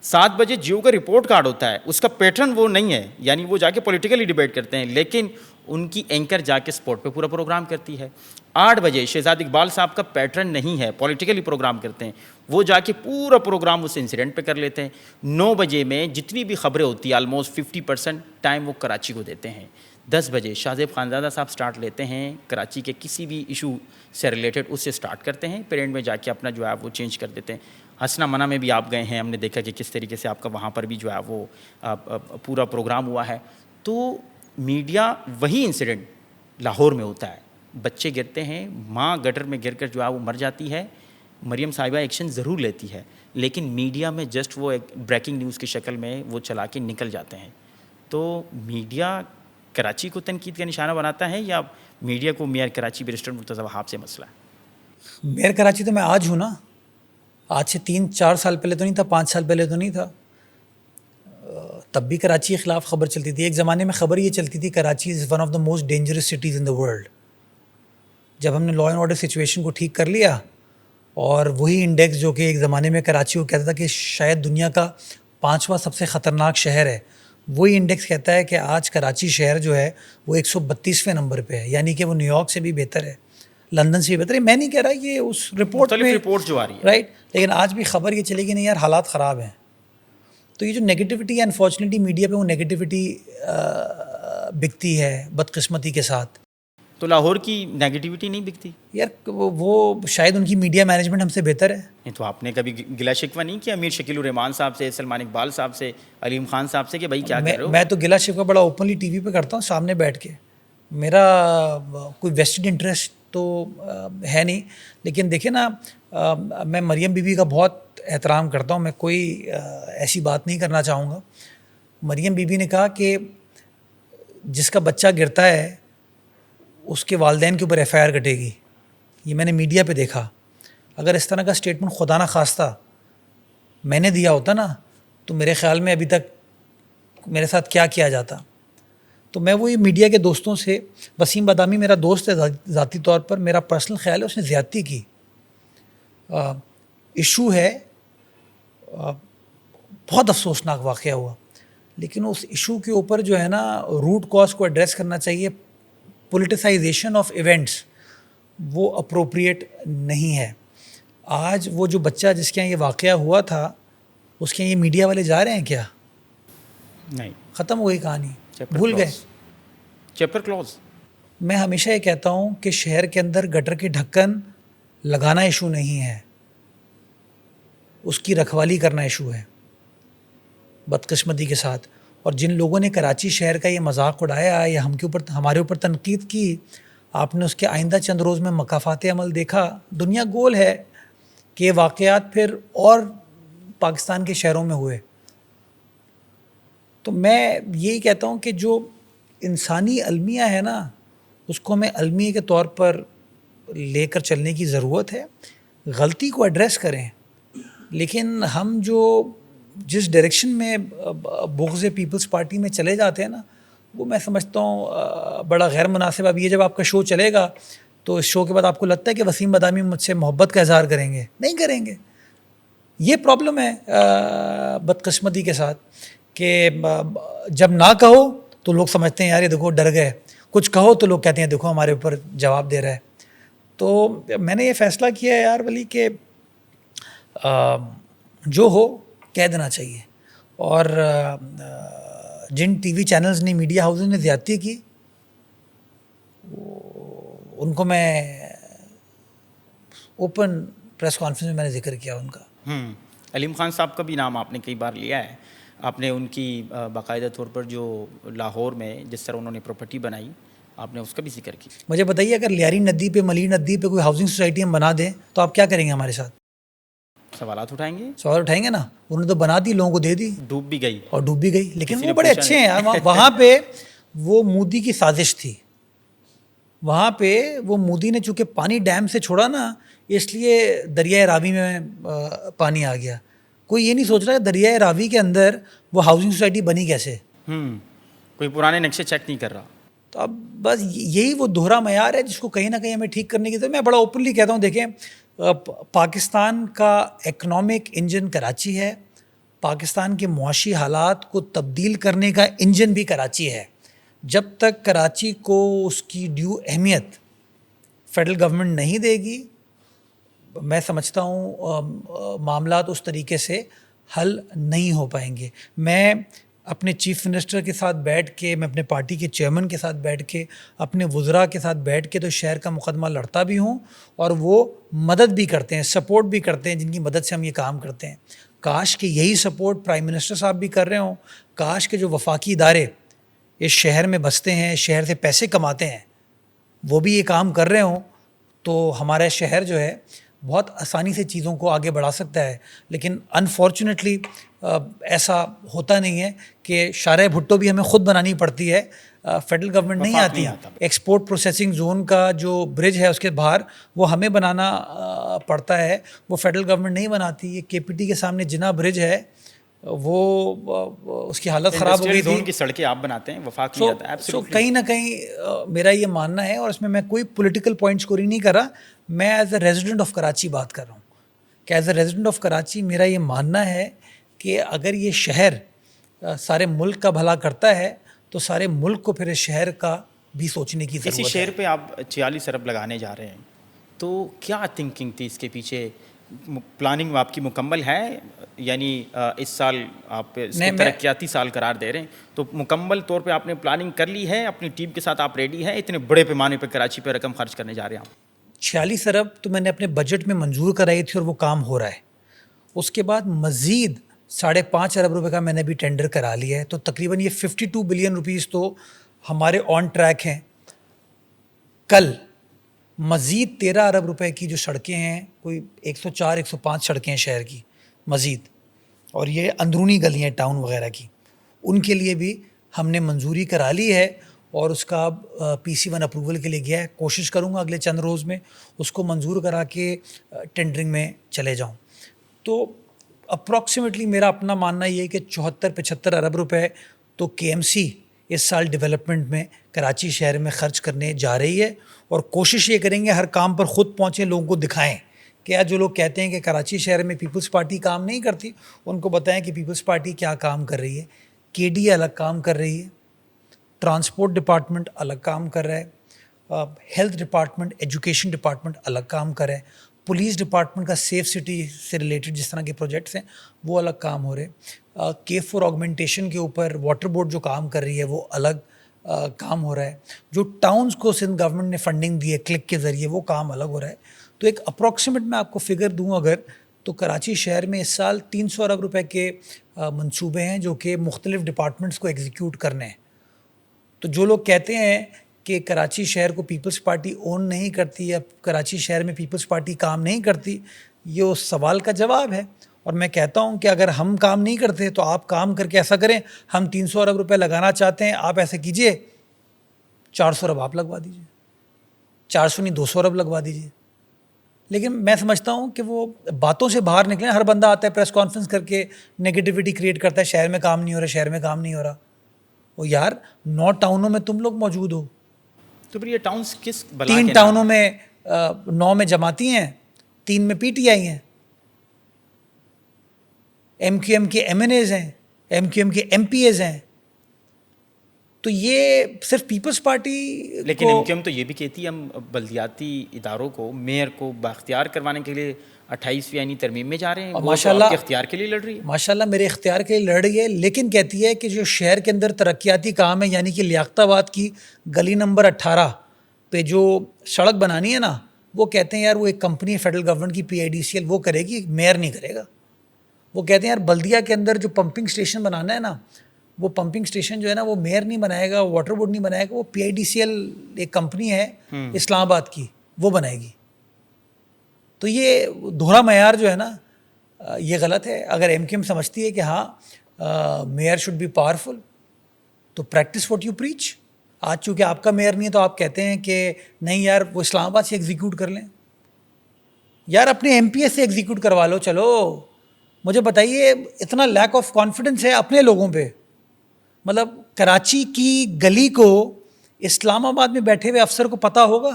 7 بجے جیو کا رپورٹ کارڈ ہوتا ہے، اس کا پیٹرن وہ نہیں ہے، یعنی وہ جا کے پولیٹیکلی ڈیبیٹ کرتے ہیں، لیکن ان کی اینکر جا کے سپورٹ پہ پورا پروگرام کرتی ہے. 8 بجے شہزاد اقبال صاحب کا پیٹرن نہیں ہے، پولیٹیکلی پروگرام کرتے ہیں، وہ جا کے پورا پروگرام اس انسیڈنٹ پہ کر لیتے ہیں. 9 بجے میں جتنی بھی خبریں ہوتی ہیں آلموسٹ 50% ٹائم وہ کراچی کو دیتے ہیں. 10 بجے شاہ زیب خانزادہ صاحب سٹارٹ لیتے ہیں کراچی کے کسی بھی ایشو سے ریلیٹڈ، اس سے سٹارٹ کرتے ہیں، پھر اینڈ میں جا کے اپنا جو ہے وہ چینج کر دیتے ہیں. ہسنا منع میں بھی آپ گئے ہیں، ہم نے دیکھا کہ کس طریقے سے آپ کا وہاں پر بھی جو ہے وہ پورا پروگرام ہوا ہے. تو میڈیا وہی انسیڈنٹ لاہور میں ہوتا ہے، بچے گرتے ہیں، ماں گٹر میں گر کر جو ہے وہ مر جاتی ہے، مریم صاحبہ ایکشن ضرور لیتی ہے، لیکن میڈیا میں جسٹ وہ ایک بریکنگ نیوز کی شکل میں وہ چلا کے نکل جاتے ہیں. تو میڈیا کراچی کو تنقید کا نشانہ بناتا ہے یا میڈیا کو میئر کراچی بیرسٹر مرتضی وہاب سے مسئلہ ہے؟ میئر کراچی تو میں آج ہوں نا، آج سے 3-4 سال پہلے تو نہیں تھا، 5 سال پہلے تو نہیں تھا. تب بھی کراچی کے خلاف خبر چلتی تھی. ایک زمانے میں خبر یہ چلتی تھی Karachi is one of the most dangerous cities in the world. جب ہم نے لا اینڈ آرڈر سچویشن کو ٹھیک کر لیا اور وہی انڈیکس جو کہ ایک زمانے میں کراچی کو کہتا تھا کہ شاید دنیا کا 5واں سب سے خطرناک شہر ہے، وہی انڈیکس کہتا ہے کہ آج کراچی شہر جو ہے وہ 132ویں نمبر پہ ہے، یعنی کہ وہ نیو یارک سے بھی بہتر ہے، لندن سے بھی بہتر ہے. میں نہیں کہہ رہا یہ اس رپورٹ میں رپورٹ جو آ رہی ہے رائٹ، لیکن آج بھی خبر یہ چلے گی نہیں یار حالات خراب ہیں. تو یہ جو نگیٹیوٹی ہے انفارچونیٹلی میڈیا پہ وہ نگیٹیوٹی بکتی ہے بدقسمتی کے ساتھ. تو لاہور کی نگیٹیوٹی نہیں بکتی یار وہ شاید ان کی میڈیا مینجمنٹ ہم سے بہتر ہے. نہیں تو آپ نے کبھی گلا شکوہ نہیں کیا امیر شکیل الرحمان صاحب سے، سلمان اقبال صاحب سے، علیم خان صاحب سے کہ بھائی کیا کر رہے ہو؟ میں تو گلا شکوہ بڑا اوپنلی ٹی وی پہ کرتا ہوں سامنے بیٹھ کے. میرا کوئی ویسٹڈ انٹرسٹ تو ہے نہیں، لیکن دیکھیں نا میں مریم بی بی کا بہت احترام کرتا ہوں، میں کوئی ایسی بات نہیں کرنا چاہوں گا. مریم بی بی نے کہا کہ جس کا بچہ گرتا ہے اس کے والدین کے اوپر FIR کٹے گی. یہ میں نے میڈیا پہ دیکھا. اگر اس طرح کا سٹیٹمنٹ خدا نہ خواستہ میں نے دیا ہوتا نا تو میرے خیال میں ابھی تک میرے ساتھ کیا کیا جاتا. تو میں وہی میڈیا کے دوستوں سے، وسیم بادامی میرا دوست ہے ذاتی طور پر، میرا پرسنل خیال ہے اس نے زیادتی کی. ایشو ہے، بہت افسوسناک واقعہ ہوا، لیکن اس ایشو کے اوپر جو ہے نا روٹ کاز کو ایڈریس کرنا چاہیے. پولیٹیسائزیشن آف ایونٹس وہ اپروپریٹ نہیں ہے. آج وہ جو بچہ جس کے یہاں یہ واقعہ ہوا تھا اس کے یہاں یہ میڈیا والے جا رہے ہیں کیا؟ نہیں. ختم ہو گئی کہانی, چیپٹر بھول گئے. کلوز. Chapter close. میں ہمیشہ یہ کہتا ہوں کہ شہر کے اندر گٹر کے ڈھکن لگانا ایشو نہیں ہے, اس کی رکھوالی کرنا ایشو ہے بدقسمتی کے ساتھ. اور جن لوگوں نے کراچی شہر کا یہ مذاق اڑایا یا ہمارے اوپر تنقید کی, آپ نے اس کے آئندہ چند روز میں مکافات عمل دیکھا. دنیا گول ہے کہ یہ واقعات پھر اور پاکستان کے شہروں میں ہوئے. تو میں یہی کہتا ہوں کہ جو انسانی المیہ ہے نا, اس کو ہمیں المیہ کے طور پر لے کر چلنے کی ضرورت ہے. غلطی کو ایڈریس کریں, لیکن ہم جو جس ڈائریکشن میں بغض پیپلز پارٹی میں چلے جاتے ہیں نا, وہ میں سمجھتا ہوں بڑا غیر مناسب. اب یہ جب آپ کا شو چلے گا تو اس شو کے بعد آپ کو لگتا ہے کہ وسیم بادامی مجھ سے محبت کا اظہار کریں گے, نہیں کریں گے. یہ پرابلم ہے بدقسمتی کے ساتھ کہ جب نہ کہو تو لوگ سمجھتے ہیں یار یہ دیکھو ڈر گئے, کچھ کہو تو لوگ کہتے ہیں دیکھو ہمارے اوپر جواب دے رہا ہے. تو میں نے یہ فیصلہ کیا ہے یار ولی کہ جو ہو کہہ دینا چاہیے. اور جن ٹی وی چینلز نے, میڈیا ہاؤسز نے زیادتی کی, ان کو میں اوپن پریس کانفرنس میں نے ذکر کیا ان کا. علیم خان صاحب کا بھی نام آپ نے کئی بار لیا ہے. آپ نے ان کی باقاعدہ طور پر جو لاہور میں جس طرح انہوں نے پراپرٹی بنائی, آپ نے اس کا بھی ذکر کیا. مجھے بتائیے اگر لیاری ندی پہ, ملی ندی پہ کوئی ہاؤسنگ سوسائٹی ہم بنا دیں تو آپ کیا کریں گے ہمارے ساتھ؟ سوالات اٹھائیں گے. سوال اٹھائیں گے نا. انہوں نے تو بنا دی, لوگوں کو دے دی, ڈوب بھی گئی اور ڈوب بھی گئی. لیکن کسی وہ نے بڑے پوچھا اچھے ہیں یار. وہاں پہ وہ مودی کی سازش تھی. وہاں پہ وہ مودی نے چونکہ پانی ڈیم سے چھوڑا نا, اس لیے دریائے راوی میں پانی آ گیا. کوئی یہ نہیں سوچ رہا کہ دریائے راوی کے اندر وہ ہاؤسنگ سوسائٹی بنی کیسے. کوئی پرانے نقشے چیک نہیں کر رہا. تو اب بس یہی وہ دوہرا معیار ہے جس کو کہیں نہ کہیں ہمیں ٹھیک کرنے کی ضرورت. میں بڑا اوپنلی کہتا ہوں, دیکھیں پاکستان کا اکنامک انجن کراچی ہے, پاکستان کے معاشی حالات کو تبدیل کرنے کا انجن بھی کراچی ہے. جب تک کراچی کو اس کی ڈیو اہمیت فیڈرل گورنمنٹ نہیں دے گی, میں سمجھتا ہوں معاملات اس طریقے سے حل نہیں ہو پائیں گے. میں اپنے چیف منسٹر کے ساتھ بیٹھ کے, میں اپنے پارٹی کے چیئرمین کے ساتھ بیٹھ کے, اپنے وزراء کے ساتھ بیٹھ کے تو شہر کا مقدمہ لڑتا بھی ہوں, اور وہ مدد بھی کرتے ہیں, سپورٹ بھی کرتے ہیں, جن کی مدد سے ہم یہ کام کرتے ہیں. کاش کہ یہی سپورٹ پرائم منسٹر صاحب بھی کر رہے ہوں. کاش کہ جو وفاقی ادارے اس شہر میں بستے ہیں, شہر سے پیسے کماتے ہیں, وہ بھی یہ کام کر رہے ہوں, تو ہمارا شہر جو ہے بہت آسانی سے چیزوں کو آگے بڑھا سکتا ہے. لیکن انفارچونیٹلی ایسا ہوتا نہیں ہے کہ شارع بھٹو بھی ہمیں خود بنانی پڑتی ہے, فیڈرل گورنمنٹ نہیں آتی. ایکسپورٹ پروسیسنگ زون کا جو برج ہے اس کے باہر وہ ہمیں بنانا پڑتا ہے, وہ فیڈرل گورنمنٹ نہیں بناتی. یہ کے پی ٹی کے سامنے جنا برج ہے, وہ اس کی حالت خراب ہو گئی تھی. زون کی سڑکیں آپ بناتے ہیں, وفاق نہیں آتا. سو کہیں نہ کہیں میرا یہ ماننا ہے, اور اس میں کوئی پولیٹیکل پوائنٹ اسکورنگ نہیں کر رہا, میں as a resident of Karachi بات کر رہا ہوں کہ as a resident of Karachi میرا یہ ماننا ہے کہ اگر یہ شہر سارے ملک کا بھلا کرتا ہے تو سارے ملک کو پھر اس شہر کا بھی سوچنے کی ضرورت ہے. اسی شہر پہ آپ 46 ارب لگانے جا رہے ہیں, تو کیا تھنکنگ تھی اس کے پیچھے؟ پلاننگ آپ کی مکمل ہے؟ یعنی اس سال آپ اس کو ترقیاتی سال قرار دے رہے ہیں, تو مکمل طور پہ آپ نے پلاننگ کر لی ہے اپنی ٹیم کے ساتھ؟ آپ ریڈی ہیں اتنے بڑے پیمانے پہ کراچی پہ رقم خرچ کرنے جا رہے ہیں آپ؟ 46 ارب تو میں نے اپنے بجٹ میں منظور کرائی تھی اور وہ کام ہو رہا ہے. اس کے بعد مزید 5.5 ارب روپے کا میں نے بھی ٹینڈر کرا لیا ہے, تو تقریباً یہ 52 بلین روپیز تو ہمارے آن ٹریک ہیں. کل مزید 13 ارب روپے کی جو سڑکیں ہیں, کوئی 104-105 سڑکیں ہیں شہر کی مزید, اور یہ اندرونی گلیاں ٹاؤن وغیرہ کی, ان کے لیے بھی ہم نے منظوری کرا لی ہے, اور اس کا PC1 اپروول کے لیے گیا ہے. کوشش کروں گا اگلے چند روز میں اس کو منظور کرا کے ٹینڈرنگ میں چلے جاؤں. تو اپروکسیمیٹلی میرا اپنا ماننا یہ ہے کہ 74-75 ارب روپے تو KMC اس سال ڈیولپمنٹ میں کراچی شہر میں خرچ کرنے جا رہی ہے, اور کوشش یہ کریں گے ہر کام پر خود پہنچیں, لوگوں کو دکھائیں. کہ جو لوگ کہتے ہیں کہ کراچی شہر میں پیپلز پارٹی کام نہیں کرتی, ان کو بتائیں کہ پیپلز پارٹی کیا کام کر رہی ہے. KD الگ کام کر رہی ہے, ٹرانسپورٹ ڈپارٹمنٹ الگ کام کر رہا ہے, ہیلتھ ڈپارٹمنٹ, ایجوکیشن ڈپارٹمنٹ الگ کام کر رہا ہے. پولیس ڈپارٹمنٹ کا سیف سٹی سے ریلیٹڈ جس طرح کے پروجیکٹس ہیں وہ الگ کام ہو رہے. کیف فار آگمنٹیشن کے اوپر واٹر بورڈ جو کام کر رہی ہے وہ الگ کام ہو رہا ہے. جو ٹاؤنز کو سندھ گورنمنٹ نے فنڈنگ دی ہے کلک کے ذریعے وہ کام الگ ہو رہا ہے. تو ایک اپروکسیمیٹ میں آپ کو فگر دوں اگر تو کراچی شہر میں اس سال 300 ارب روپے کے منصوبے ہیں جو کہ مختلف ڈپارٹمنٹس کو ایگزیکیوٹ کرنے ہیں. تو جو لوگ کہتے ہیں کہ کراچی شہر کو پیپلز پارٹی اون نہیں کرتی یا کراچی شہر میں پیپلز پارٹی کام نہیں کرتی, یہ اس سوال کا جواب ہے. اور میں کہتا ہوں کہ اگر ہم کام نہیں کرتے تو آپ کام کر کے ایسا کریں, ہم 300 ارب روپے لگانا چاہتے ہیں, آپ ایسے کیجئے 400 ارب آپ لگوا دیجئے, 400 نہیں 200 ارب لگوا دیجئے. لیکن میں سمجھتا ہوں کہ وہ باتوں سے باہر نکلیں. ہر بندہ آتا ہے پریس کانفرنس کر کے نیگیٹیوٹی کریٹ کرتا ہے, شہر میں کام نہیں ہو رہا, شہر میں کام نہیں ہو رہا. وہ یار 9 ٹاؤنوں میں تم لوگ موجود ہو, تو پھر یہ ٹاؤنز کس بلا 3 کے ٹاؤنوں میں 9 میں جماعتی ہیں, 3 میں پی ٹی آئی ہیں, ایم کیو ایم کے ایم این ایز ہیں, ایم کیو ایم کے ایم پی ایز ہیں. تو یہ صرف پیپلز پارٹی لیکن ایم کیو ایم تو یہ بھی کہتی ہے ہم بلدیاتی اداروں کو میئر کو بااختیار کروانے کے لیے 28ویں آئینی ترمیم میں جا رہے ہیں. ماشاء اللہ آپ کے اختیار کے لیے لڑ رہی ہے. ماشاء اللہ میرے اختیار کے لیے لڑ رہی ہے, لیکن کہتی ہے کہ جو شہر کے اندر ترقیاتی کام ہے یعنی کہ لیاقت آباد کی گلی نمبر 18 پہ جو سڑک بنانی ہے نا, وہ کہتے ہیں یار وہ ایک کمپنی ہے فیڈرل گورنمنٹ کی PIDCL وہ کرے گی, میئر نہیں کرے گا. وہ کہتے ہیں یار بلدیہ کے اندر جو پمپنگ اسٹیشن بنانا ہے نا, وہ پمپنگ اسٹیشن جو ہے نا وہ میئر نہیں بنائے گا, واٹر بورڈ نہیں بنائے گا, وہ PIDCL ایک کمپنی ہے اسلام آباد کی وہ بنائے گی. تو یہ دوہرا معیار جو ہے نا یہ غلط ہے. اگر ایم کیو ایم سمجھتی ہے کہ ہاں میئر شوڈ بی پاورفل تو پریکٹس واٹ یو پریچ. آج چونکہ آپ کا میئر نہیں ہے تو آپ کہتے ہیں کہ نہیں یار وہ اسلام آباد سے ایگزیکیوٹ کر لیں. یار اپنے ایم پی ایس سے ایگزیکیوٹ کروا لو. چلو مجھے بتائیے اتنا لیک آف کانفیڈنس ہے اپنے لوگوں پہ. مطلب کراچی کی گلی کو اسلام آباد میں بیٹھے ہوئے افسر کو پتہ ہوگا؟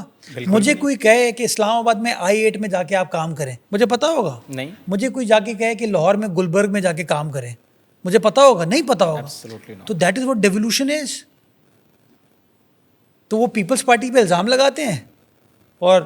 مجھے کوئی کہے کہ اسلام آباد میں I8 میں جا کے آپ کام کریں, مجھے پتہ ہوگا؟ نہیں. مجھے کوئی جا کے کہے کہ لاہور میں گلبرگ میں جا کے کام کریں, مجھے پتہ ہوگا؟ نہیں پتہ ہوگا. تو دیٹ از واٹ ڈیولوشن از. تو وہ پیپلز پارٹی پہ الزام لگاتے ہیں اور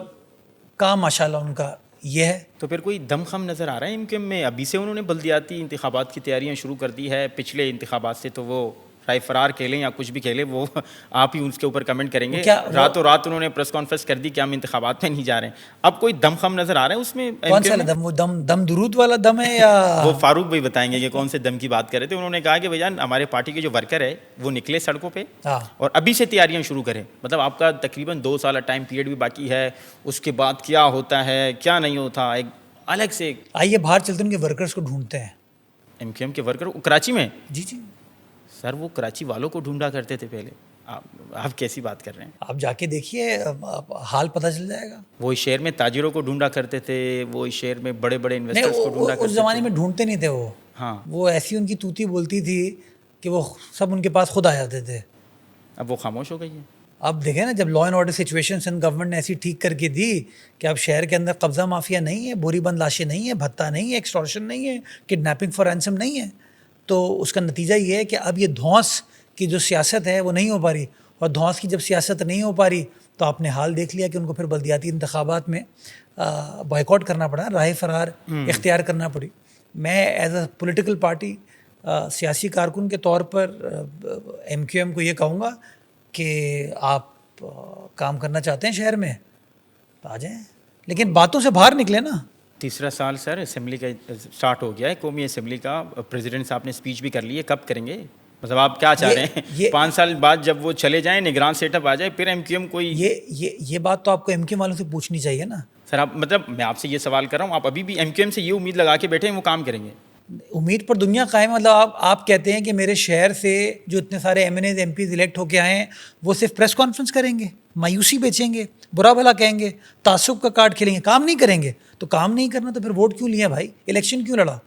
کام ماشاءاللہ ان کا یہ ہے. تو پھر کوئی دم خم نظر آ رہا ہے ایم کیو ایم میں؟ ابھی سے انہوں نے بلدیاتی انتخابات کی تیاریاں شروع کر دی ہے. پچھلے انتخابات سے تو وہ رائے فرار کہہ لیں یا کچھ بھی کہہ لیں, وہ آپ ہی اس کے اوپر کمنٹ کریں گے. راتوں رات انہوں نے پریس کانفرنس کر دی کہ ہم انتخابات میں نہیں جا رہے ہیں. اب کوئی دم خم نظر آ رہا ہے اس میں؟ کون سا دم؟ وہ دم درود والا دم ہے یا وہ فاروق بھائی بتائیں گے کہ کون سے دم کی بات کر رہے تھے. انہوں نے کہا کہ بھائی جان ہمارے پارٹی کے جو ورکر ہے وہ نکلے سڑکوں پہ اور ابھی سے تیاریاں شروع کریں. مطلب آپ کا تقریباً 2 سال ٹائم پیریڈ بھی باقی ہے, اس کے بعد کیا ہوتا ہے کیا نہیں ہوتا ایک الگ سے. آئیے باہر چلتے ہیں, ان کے ورکرز کو ڈھونڈتے ہیں. ایم کیو ایم کے ورکر کراچی میں؟ جی جی سر وہ کراچی والوں کو ڈھونڈا کرتے تھے پہلے, آپ کیسی بات کر رہے ہیں؟ آپ جا کے دیکھیے حال پتہ چل جائے گا. وہ شہر میں تاجروں کو ڈھونڈا کرتے تھے, وہ شہر میں بڑے بڑے انویسٹرز کو ڈھونڈا کرتے تھے. اس زمانے میں ڈھونڈتے نہیں تھے وہ. ہاں وہ ایسی ان کی توتی بولتی تھی کہ وہ سب ان کے پاس خود آ جاتے تھے. اب وہ خاموش ہو گئی ہے. اب دیکھیں نا, جب لا and order situation Sindh government نے ایسی ٹھیک کر کے دی کہ اب شہر کے اندر قبضہ مافیا نہیں ہے, بوری بند لاشیں نہیں ہیں, بھتہ نہیں ہے, ایکسٹورشن نہیں ہے, کڈنیپنگ فار رینسم نہیں ہے, تو اس کا نتیجہ یہ ہے کہ اب یہ دھونس کی جو سیاست ہے وہ نہیں ہو پا رہی. اور دھونس کی جب سیاست نہیں ہو پا رہی تو آپ نے حال دیکھ لیا کہ ان کو پھر بلدیاتی انتخابات میں بائیکاٹ کرنا پڑا, راہ فرار اختیار کرنا پڑی. میں ایز اے پولیٹیکل پارٹی سیاسی کارکن کے طور پر ایم کیو ایم کو یہ کہوں گا کہ آپ کام کرنا چاہتے ہیں شہر میں تو آ جائیں, لیکن باتوں سے باہر نکلے نا. 3 سال سر اسمبلی کا سٹارٹ ہو گیا ہے, قومی اسمبلی کا. پریزیڈنٹ صاحب نے اسپیچ بھی کر لی ہے, کب کریں گے؟ مطلب آپ کیا چاہ رہے ہیں 5 سال بعد جب وہ چلے جائیں, نگران سیٹ اپ آ جائے, پھر ایم کیو ایم کوئی یہ بات تو آپ کو ایم کیو ایم والوں سے پوچھنی چاہیے نا. سر آپ مطلب میں آپ سے یہ سوال کر رہا ہوں, آپ ابھی بھی ایم کیو ایم سے یہ امید لگا کے بیٹھے ہیں وہ کام کریں گے؟ امید پر دنیا قائم ہے. مطلب آپ کہتے ہیں کہ میرے شہر سے جو اتنے سارے M N As M Ps elect ہو کے آئے ہیں وہ صرف پریس کانفرنس کریں گے, مایوسی بیچیں گے, برا بھلا کہیں گے, تعصب کا کارڈ کھیلیں گے, کام نہیں کریں گے. تو کام نہیں کرنا تو پھر ووٹ کیوں لیا بھائی, الیکشن کیوں لڑا؟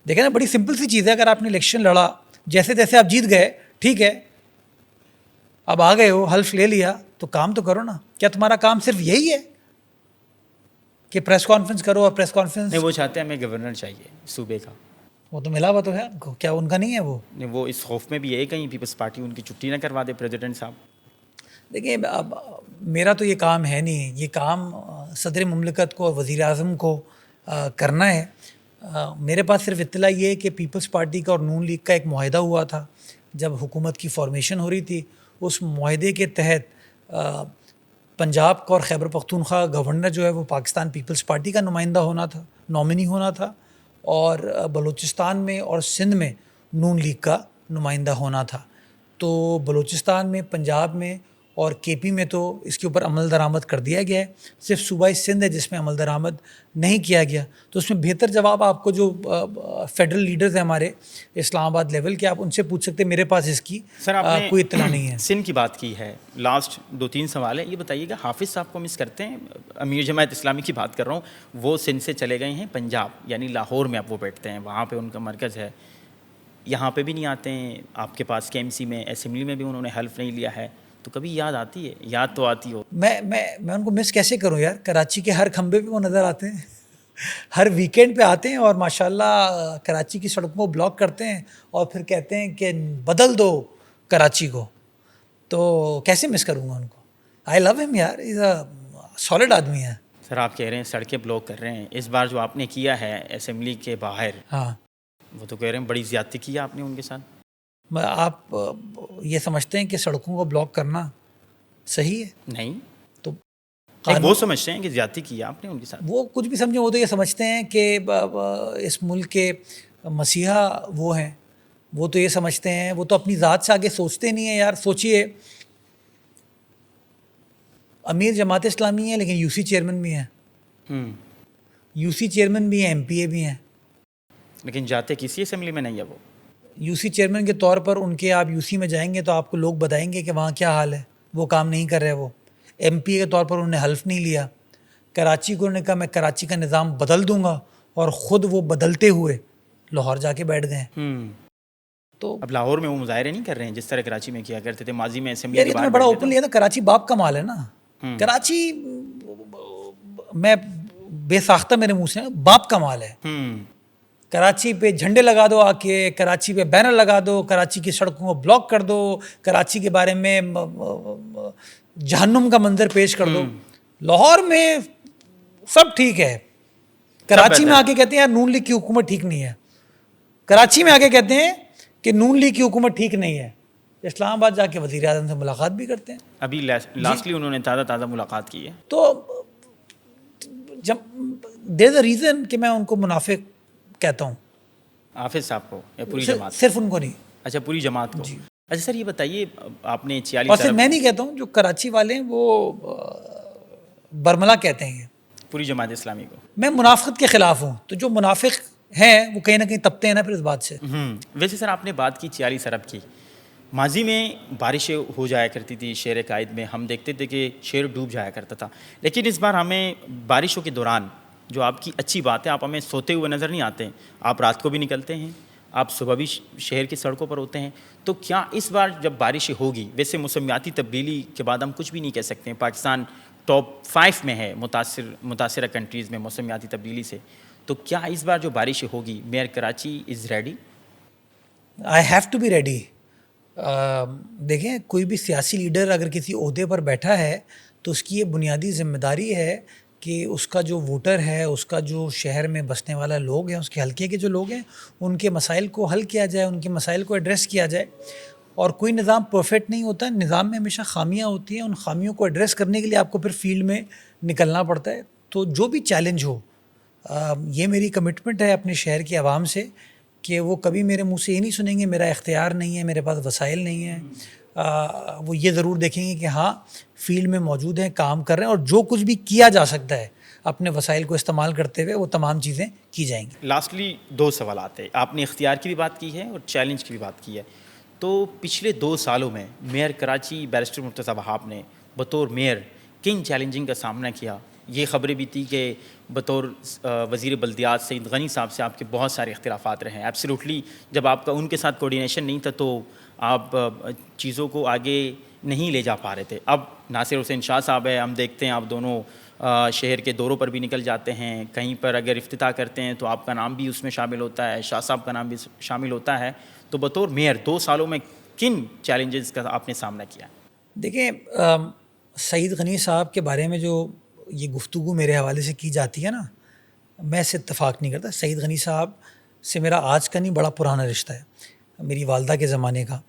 دیکھیں نا, بڑی سمپل سی چیز ہے. اگر آپ نے الیکشن لڑا, جیسے تیسے آپ جیت گئے, ٹھیک ہے, اب آ گئے ہو, حلف لے لیا, تو کام تو کرو نا. کیا تمہارا کام صرف یہی ہے کہ پریس کانفرنس کرو اور پریس کانفرنس؟ نہیں, وہ چاہتے ہیں ہمیں گورنر چاہیے صوبے کا. وہ تو ملا ہوا تو ہے ان کو, کیا ان کا نہیں ہے وہ؟ نہیں, وہ اس خوف میں بھی ہے کہیں پیپلز پارٹی ان کی چھٹی نہ کروا دے پریزیڈنٹ صاحب. دیکھیں اب میرا تو یہ کام ہے نہیں, یہ کام صدر مملکت کو اور وزیر اعظم کو کرنا ہے. میرے پاس صرف اطلاع یہ ہے کہ پیپلز پارٹی کا اور نون لیگ کا ایک معاہدہ ہوا تھا جب حکومت کی فارمیشن ہو رہی تھی. اس معاہدے کے تحت پنجاب کا اور خیبر پختونخوا گورنر جو ہے وہ پاکستان پیپلز پارٹی کا نمائندہ ہونا تھا, نامنی ہونا تھا, اور بلوچستان میں اور سندھ میں نون لیگ کا نمائندہ ہونا تھا. تو بلوچستان میں, پنجاب میں اور کے پی میں تو اس کے اوپر عمل درآمد کر دیا گیا ہے. صرف صوبہ سندھ ہے جس میں عمل درآمد نہیں کیا گیا. تو اس میں بہتر جواب آپ کو جو فیڈرل لیڈرز ہیں ہمارے اسلام آباد لیول کے, آپ ان سے پوچھ سکتے ہیں. میرے پاس اس کی سر آپ نے کوئی اطلاع نہیں ہے. سندھ کی بات کی ہے, لاسٹ 2-3 سوال ہے. یہ بتائیے گا حافظ صاحب کو مس کرتے ہیں؟ امیر جماعت اسلامی کی بات کر رہا ہوں, وہ سندھ سے چلے گئے ہیں پنجاب یعنی لاہور میں اب وہ بیٹھتے ہیں, وہاں پہ ان کا مرکز ہے. یہاں پہ بھی نہیں آتے ہیں آپ کے پاس, کے ایم سی میں, اسمبلی میں بھی انہوں نے حلف نہیں لیا ہے. تو کبھی یاد آتی ہے؟ یاد تو آتی ہو. میں ان کو مس کیسے کروں یار. کراچی کے ہر کھمبے پہ وہ نظر آتے ہیں, ہر ویکینڈ پہ آتے ہیں اور ماشاءاللہ کراچی کی سڑکوں کو بلاک کرتے ہیں اور پھر کہتے ہیں کہ بدل دو کراچی کو. تو کیسے مس کروں گا ان کو. آئی لو ہم یار, از اے سالڈ آدمی ہے. سر آپ کہہ رہے ہیں سڑکیں بلاک کر رہے ہیں, اس بار جو آپ نے کیا ہے اسمبلی کے باہر, ہاں وہ تو کہہ رہے ہیں بڑی زیادتی کی ہے آپ نے ان کے ساتھ. آپ یہ سمجھتے ہیں کہ سڑکوں کو بلاک کرنا صحیح ہے؟ نہیں, تو وہ سمجھتے ہیں کہ زیادتی کی ہے آپ نے ان کے ساتھ. وہ کچھ بھی سمجھیں, وہ تو یہ سمجھتے ہیں کہ اس ملک کے مسیحا وہ ہیں, وہ تو یہ سمجھتے ہیں, وہ تو اپنی ذات سے آگے سوچتے نہیں ہیں. یار سوچئے, امیر جماعت اسلامی ہے لیکن یو سی چیئرمین بھی ہیں, یو سی چیئرمین بھی ہیں, ایم پی اے بھی ہیں, لیکن جاتے کسی اسمبلی میں نہیں ہے. وہ یو سی چیئرمین کے طور پر ان کے, آپ یو سی میں جائیں گے تو آپ کو لوگ بتائیں گے کہ وہاں کیا حال ہے, وہ کام نہیں کر رہے. وہ ایم پی اے کے طور پر انہوں نے حلف نہیں لیا. کراچی کو انہوں نے کہا میں کراچی کا نظام بدل دوں گا, اور خود وہ بدلتے ہوئے لاہور جا کے بیٹھ گئے. تو اب لاہور میں وہ مظاہرے نہیں کر رہے ہیں جس طرح کراچی میں کیا کرتے تھے ماضی میں اسمبلی یار کے یہ تو باہر میں بڑا بیٹھتے اوپن لیا تھا. کراچی باپ کا مال ہے نا. کراچی میں بے ساختہ میرے منہ سے باپ کا مال ہے. کراچی پہ جھنڈے لگا دو, آ کے کراچی پہ بینر لگا دو, کراچی کی سڑکوں کو بلاک کر دو, کراچی کے بارے میں جہنم کا منظر پیش کر دو. لاہور میں سب ٹھیک ہے. کراچی میں آ کے کہتے ہیں یار نون لیگ کی حکومت ٹھیک نہیں ہے. کراچی میں آ کے کہتے ہیں کہ نون لیگ کی حکومت ٹھیک نہیں ہے. اسلام آباد جا کے وزیر اعظم سے ملاقات بھی کرتے ہیں. ابھی لاسٹلی انہوں نے تازہ ملاقات کی ہے. تو جب دیر از اے ریزن کہ میں ان کو منافق کہتا ہوں. حافظ صاحب کو یا پوری جماعت؟ صرف ان کو نہیں. اچھا, پوری جماعت کو. اچھا سر یہ بتائیے, آپ نے 46 اور صرف میں نہیں کہتا ہوں, جو کراچی والے ہیں وہ برملا کہتے ہیں پوری جماعت اسلامی کو. میں منافقت کے خلاف ہوں. تو جو منافق ہیں وہ کہیں نہ کہیں تپتے ہیں نا پھر اس بات سے. ویسے سر آپ نے بات کی 46 ارب کی. ماضی میں بارشیں ہو جایا کرتی تھی شہر قائد میں, ہم دیکھتے تھے کہ شہر ڈوب جایا کرتا تھا. لیکن اس بار ہمیں بارشوں کے دوران, جو آپ کی اچھی بات ہے, آپ ہمیں سوتے ہوئے نظر نہیں آتے ہیں. آپ رات کو بھی نکلتے ہیں, آپ صبح بھی شہر کی سڑکوں پر ہوتے ہیں. تو کیا اس بار جب بارشیں ہوگی, ویسے موسمیاتی تبدیلی کے بعد ہم کچھ بھی نہیں کہہ سکتے ہیں, پاکستان ٹاپ 5 میں ہے متاثرہ کنٹریز میں موسمیاتی تبدیلی سے, تو کیا اس بار جو بارشیں ہوگی mayor Karachi is ready? I have to be ready. دیکھیں, کوئی بھی سیاسی لیڈر اگر کسی عہدے پر بیٹھا ہے تو اس کی یہ بنیادی ذمہ داری ہے کہ اس کا جو ووٹر ہے, اس کا جو شہر میں بسنے والا لوگ ہیں, اس کے حلقے کے جو لوگ ہیں, ان کے مسائل کو حل کیا جائے, ان کے مسائل کو ایڈریس کیا جائے. اور کوئی نظام پرفیکٹ نہیں ہوتا, نظام میں ہمیشہ خامیاں ہوتی ہیں. ان خامیوں کو ایڈریس کرنے کے لیے آپ کو پھر فیلڈ میں نکلنا پڑتا ہے. تو جو بھی چیلنج ہو, یہ میری کمٹمنٹ ہے اپنے شہر کی عوام سے کہ وہ کبھی میرے منہ سے یہ نہیں سنیں گے میرا اختیار نہیں ہے, میرے پاس وسائل نہیں ہیں. وہ یہ ضرور دیکھیں گے کہ ہاں فیلڈ میں موجود ہیں, کام کر رہے ہیں, اور جو کچھ بھی کیا جا سکتا ہے اپنے وسائل کو استعمال کرتے ہوئے وہ تمام چیزیں کی جائیں گی. لاسٹلی 2 سوالات ہیں. آپ نے اختیار کی بھی بات کی ہے اور چیلنج کی بھی بات کی ہے. تو پچھلے 2 سالوں میں میئر کراچی بیرسٹر مرتضیٰ وہاب نے بطور میئر کن چیلنجنگ کا سامنا کیا؟ یہ خبریں بھی تھی کہ بطور وزیر بلدیات سعید غنی صاحب سے آپ کے بہت سارے اختلافات رہے ہیں. ایبسلیوٹلی جب آپ کا ان کے ساتھ کوارڈینیشن نہیں تھا تو آپ چیزوں کو آگے نہیں لے جا پا رہے تھے. اب ناصر حسین شاہ صاحب ہے, ہم دیکھتے ہیں آپ دونوں شہر کے دوروں پر بھی نکل جاتے ہیں, کہیں پر اگر افتتاح کرتے ہیں تو آپ کا نام بھی اس میں شامل ہوتا ہے, شاہ صاحب کا نام بھی شامل ہوتا ہے. تو بطور میئر 2 سالوں میں کن چیلنجز کا آپ نے سامنا کیا؟ دیکھیں, سعید غنی صاحب کے بارے میں جو یہ گفتگو میرے حوالے سے کی جاتی ہے نا، میں اس سے اتفاق نہیں کرتا. سعید غنی صاحب سے میرا آج کا نہیں بڑا پرانا رشتہ ہے، میری والدہ کے زمانے کا.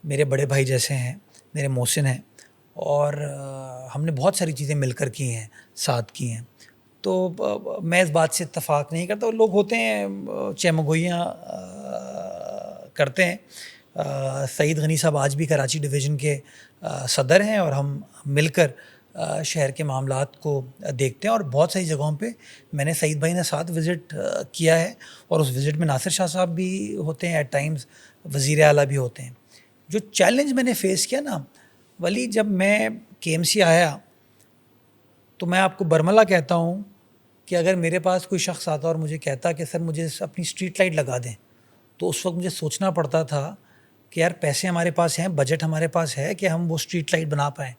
میرے بڑے بھائی جیسے ہیں، میرے محسن ہیں، اور ہم نے بہت ساری چیزیں مل کر کی ہیں، ساتھ کی ہیں. تو میں اس بات سے اتفاق نہیں کرتا. لوگ ہوتے ہیں چمگوئیاں کرتے ہیں. سعید غنی صاحب آج بھی کراچی ڈویژن کے صدر ہیں، اور ہم مل کر شہر کے معاملات کو دیکھتے ہیں. اور بہت ساری جگہوں پہ میں نے سعید بھائی نے ساتھ وزٹ کیا ہے، اور اس وزٹ میں ناصر شاہ صاحب بھی ہوتے ہیں، ایٹ ٹائمز وزیر اعلیٰ بھی ہوتے ہیں. جو چیلنج میں نے فیس کیا نا ولی، جب میں کے ایم سی آیا تو میں آپ کو برملا کہتا ہوں کہ اگر میرے پاس کوئی شخص آتا اور مجھے کہتا کہ سر مجھے اپنی اسٹریٹ لائٹ لگا دیں، تو اس وقت مجھے سوچنا پڑتا تھا کہ یار پیسے ہمارے پاس ہیں، بجٹ ہمارے پاس ہے کہ ہم وہ اسٹریٹ لائٹ بنا پائیں.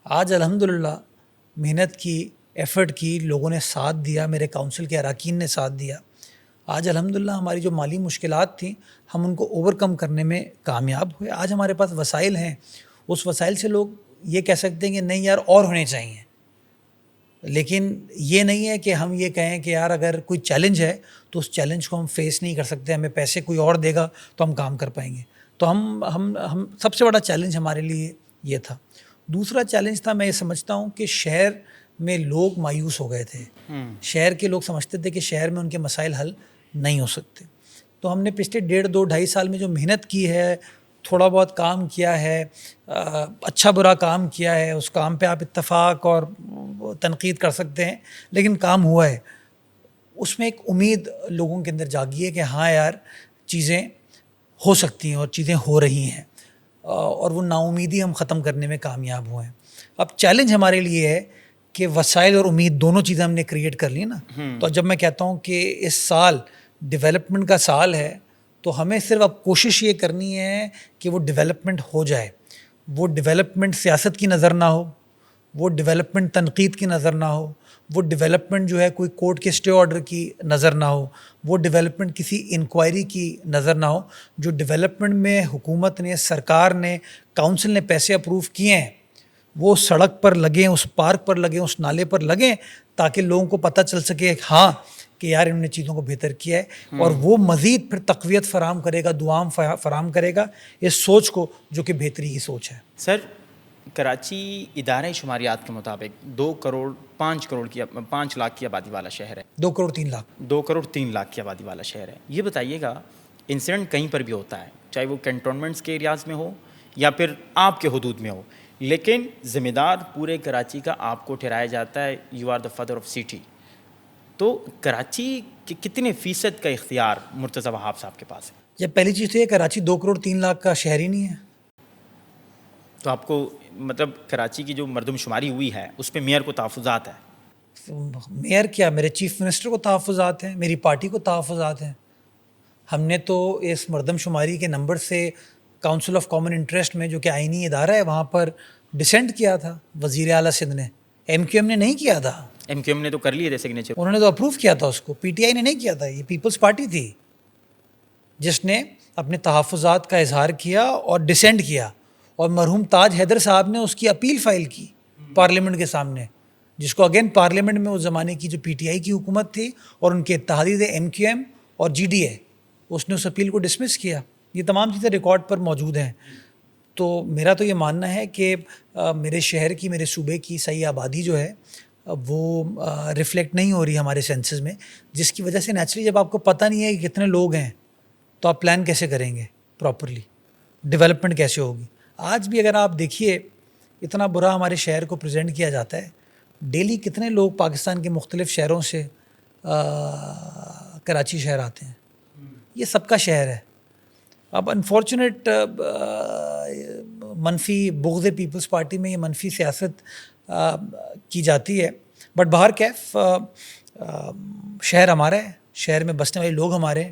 آج الحمدللہ محنت کی، ایفرٹ کی، لوگوں نے ساتھ دیا، میرے کونسل کے اراکین نے ساتھ دیا. آج الحمدللہ ہماری جو مالی مشکلات تھیں ہم ان کو اوور کم کرنے میں کامیاب ہوئے. آج ہمارے پاس وسائل ہیں، اس وسائل سے لوگ یہ کہہ سکتے ہیں کہ نہیں یار اور ہونے چاہیے، لیکن یہ نہیں ہے کہ ہم یہ کہیں کہ یار اگر کوئی چیلنج ہے تو اس چیلنج کو ہم فیس نہیں کر سکتے، ہمیں پیسے کوئی اور دے گا تو ہم کام کر پائیں گے. تو ہم سب سے بڑا چیلنج ہمارے لیے یہ تھا. دوسرا چیلنج تھا، میں یہ سمجھتا ہوں کہ شہر میں لوگ مایوس ہو گئے تھے. شہر کے لوگ سمجھتے تھے کہ شہر میں ان کے مسائل حل نہیں ہو سکتے. تو ہم نے پچھلے 1.5-2-2.5 سال میں جو محنت کی ہے، تھوڑا بہت کام کیا ہے، اچھا برا کام کیا ہے، اس کام پہ آپ اتفاق اور تنقید کر سکتے ہیں، لیکن کام ہوا ہے. اس میں ایک امید لوگوں کے اندر جاگی ہے کہ ہاں یار چیزیں ہو سکتی ہیں اور چیزیں ہو رہی ہیں، اور وہ نا امیدی ہم ختم کرنے میں کامیاب ہوئے ہیں. اب چیلنج ہمارے لیے ہے کہ وسائل اور امید دونوں چیزیں ہم نے کریٹ کر لی نا. تو جب میں کہتا ہوں کہ اس سال ڈیولپمنٹ کا سال ہے تو ہمیں صرف اب کوشش یہ کرنی ہے کہ وہ ڈیولپمنٹ ہو جائے. وہ ڈیولپمنٹ سیاست کی نظر نہ ہو، وہ ڈیولپمنٹ تنقید کی نظر نہ ہو، وہ ڈیولپمنٹ جو ہے کوئی کورٹ کے اسٹے آرڈر کی نظر نہ ہو، وہ ڈیولپمنٹ کسی انکوائری کی نظر نہ ہو. جو ڈیولپمنٹ میں حکومت نے، سرکار نے، کونسل نے پیسے اپروو کیے ہیں وہ سڑک پر لگیں، اس پارک پر لگیں، اس نالے پر لگیں، تاکہ لوگوں کو پتہ چل سکے ہاں کہ یار انہوں نے چیزوں کو بہتر کیا ہے. اور وہ مزید پھر تقویت فراہم کرے گا، دعام فراہم کرے گا اس سوچ کو جو کہ بہتری کی سوچ ہے. سر، کراچی ادارہ شماریات کے مطابق 5 لاکھ کی آبادی والا شہر ہے. 2 کروڑ 3 لاکھ 2 کروڑ 3 لاکھ کی آبادی والا شہر ہے. یہ بتائیے گا، انسیڈنٹ کہیں پر بھی ہوتا ہے، چاہے وہ کنٹونمنٹس کے ایریاز میں ہو یا پھر آپ کے حدود میں ہو، لیکن ذمہ دار پورے کراچی کا آپ کو ٹھہرایا جاتا ہے. You are the father of city. تو کراچی کے کتنے فیصد کا اختیار مرتضی وہاب صاحب کے پاس ہے؟ جب پہلی چیز تو یہ کراچی 2 کروڑ 3 لاکھ کا شہر ہی نہیں ہے. تو آپ کو مطلب کراچی کی جو مردم شماری ہوئی ہے اس پہ میئر کو تحفظات ہے؟ میئر کیا، میرے چیف منسٹر کو تحفظات ہیں، میری پارٹی کو تحفظات ہیں. ہم نے تو اس مردم شماری کے نمبر سے کاؤنسل آف کامن انٹرسٹ میں جو کہ آئینی ادارہ ہے وہاں پر ڈسینٹ کیا تھا وزیر اعلیٰ سندھ نے. ایم کیو ایم نے نہیں کیا تھا. ایم کیو ایم نے تو کر لیے تھے سگنیچر. انہوں نے تو اپروو کیا تھا اس کو. پی ٹی آئی نے نہیں کیا تھا. یہ پیپلز پارٹی تھی جس نے اپنے تحفظات کا اظہار کیا اور ڈسینٹ کیا. اور مرحوم تاج حیدر صاحب نے اس کی اپیل فائل کی پارلیمنٹ کے سامنے، جس کو اگین پارلیمنٹ میں اس زمانے کی جو پی ٹی آئی کی حکومت تھی اور ان کے اتحادی تھے ایم کیو ایم اور جی ڈی اے، اس نے اس اپیل کو ڈسمس کیا. یہ تمام چیزیں ریکارڈ پر موجود ہیں. تو میرا تو یہ ماننا ہے کہ میرے شہر کی، میرے صوبے کی صحیح آبادی جو ہے وہ ریفلیکٹ نہیں ہو رہی ہمارے سینسز میں، جس کی وجہ سے نیچرلی جب آپ کو پتہ نہیں ہے کہ کتنے لوگ ہیں تو آپ پلان کیسے کریں گے پراپرلی، ڈیولپمنٹ کیسے ہوگی. آج بھی اگر آپ دیکھیے اتنا برا ہمارے شہر کو پریزنٹ کیا جاتا ہے. ڈیلی کتنے لوگ پاکستان کے مختلف شہروں سے کراچی شہر آتے ہیں. یہ سب کا شہر ہے. اب انفارچونیٹ منفی بغض پیپلز پارٹی میں یہ منفی سیاست کی جاتی ہے، بٹ باہر کیف شہر ہمارا ہے، شہر میں بسنے والے لوگ ہمارے ہیں.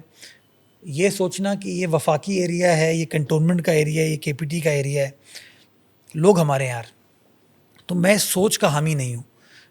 یہ سوچنا کہ یہ وفاقی ایریا ہے، یہ کنٹونمنٹ کا ایریا ہے، یہ کے پی ٹی کا ایریا ہے، لوگ ہمارے یار. تو میں اس سوچ کا حامی نہیں ہوں.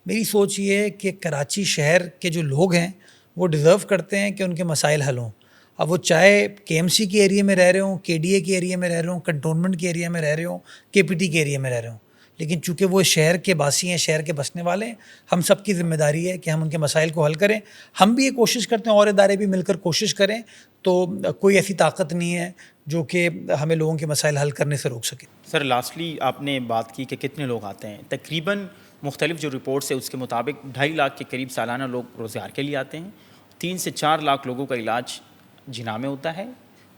میری سوچ یہ ہے کہ کراچی شہر کے جو لوگ ہیں وہ ڈیزرو کرتے ہیں کہ ان کے مسائل حل ہوں. اب وہ چاہے کے ایم سی کے ایریا میں رہ رہے ہوں، کے ڈی اے کے ایریا میں رہ رہے ہوں، کنٹونمنٹ کے ایریا میں رہ رہے ہوں، کے پی ٹی کے ایریا میں رہ رہے ہوں. لیکن چونکہ وہ شہر کے باسی ہیں, شہر کے بسنے والے ہیں, ہم سب کی ذمہ داری ہے کہ ہم ان کے مسائل کو حل کریں. ہم بھی یہ کوشش کرتے ہیں, اور ادارے بھی مل کر کوشش کریں, تو کوئی ایسی طاقت نہیں ہے جو کہ ہمیں لوگوں کے مسائل حل کرنے سے روک سکے. سر لاسٹلی آپ نے بات کی کہ کتنے لوگ آتے ہیں. تقریباً مختلف جو رپورٹس ہے اس کے مطابق 2.5 لاکھ کے قریب سالانہ لوگ روزگار کے لیے آتے ہیں. 3 سے 4 لاکھ لوگوں کا علاج جناح میں ہوتا ہے.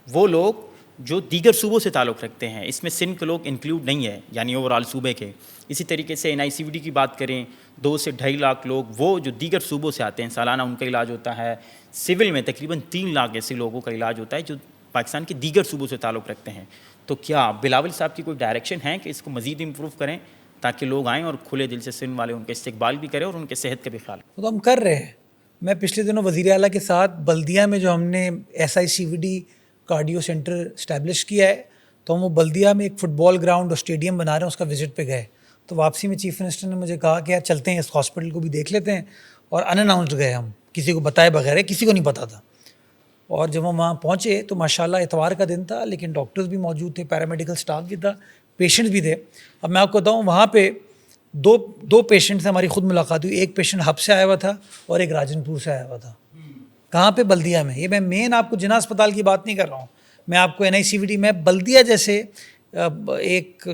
وہ لوگ جو دیگر صوبوں سے تعلق رکھتے ہیں, اس میں سندھ کے لوگ انکلوڈ نہیں ہے, یعنی اوورال صوبے کے. اسی طریقے سے NICVD کی بات کریں, 2 سے 2.5 لاکھ لوگ وہ جو دیگر صوبوں سے آتے ہیں, سالانہ ان کا علاج ہوتا ہے. سول میں تقریباً 3 لاکھ ایسے لوگوں کا علاج ہوتا ہے جو پاکستان کے دیگر صوبوں سے تعلق رکھتے ہیں. تو کیا بلاول صاحب کی کوئی ڈائریکشن ہے کہ اس کو مزید امپروو کریں تاکہ لوگ آئیں اور کھلے دل سے سندھ والے ان کا استقبال بھی کریں اور ان کے صحت کا بھی خیال؟ وہ تو ہم کر رہے ہیں. میں پچھلے دنوں وزیر اعلیٰ کے ساتھ بلدیہ میں جو ہم نے SICVD کارڈیو سینٹر اسٹیبلش کیا ہے, تو ہم وہ بلدیہ میں ایک فٹ بال گراؤنڈ اور اسٹیڈیم بنا رہے ہیں, اس کا وزٹ پہ گئے. تو واپسی میں چیف منسٹر نے مجھے کہا کہ یار چلتے ہیں اس ہاسپٹل کو بھی دیکھ لیتے ہیں, اور ان اناؤنسڈ گئے ہم, کسی کو بتائے بغیر, کسی کو نہیں پتا تھا. اور جب ہم وہاں پہنچے تو ماشاءاللہ اتوار کا دن تھا, لیکن ڈاکٹرز بھی موجود تھے, پیرامیڈیکل سٹاف بھی تھا, پیشنٹس بھی تھے. اب میں آپ کو بتاؤں, وہاں پہ دو پیشنٹ سے ہماری خود ملاقات ہوئی. ایک پیشنٹ ہب سے آیا ہوا تھا اور ایک راجن پور سے آیا ہوا تھا. کہاں پہ؟ بلدیہ میں. یہ میں مین آپ کو جناح اسپتال کی بات نہیں کر رہا ہوں, میں آپ کو NICVD میں بلدیہ جیسے ایک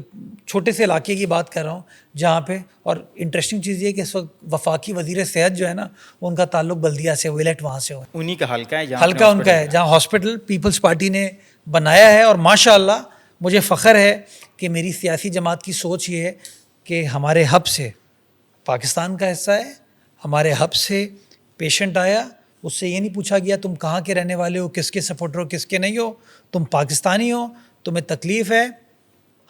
چھوٹے سے علاقے کی بات کر رہا ہوں جہاں پہ. اور انٹرسٹنگ چیز یہ کہ اس وقت وفاقی وزیر صحت جو ہے نا, ان کا تعلق بلدیہ سے, وہ الیکٹ وہاں سے ہوا, انہی کا حلقہ ہے, حلقہ ان کا ہے, جہاں ہاسپٹل پیپلز پارٹی نے بنایا ہے. اور ماشاءاللہ مجھے فخر ہے کہ میری سیاسی جماعت کی سوچ یہ ہے کہ ہمارے ہب سے, پاکستان کا حصہ ہے, ہمارے ہب سے پیشنٹ آیا, اس سے یہ نہیں پوچھا گیا تم کہاں کے رہنے والے ہو, کس کے سپورٹر ہو, کس کے نہیں ہو, تم پاکستانی ہو, تمہیں تکلیف ہے,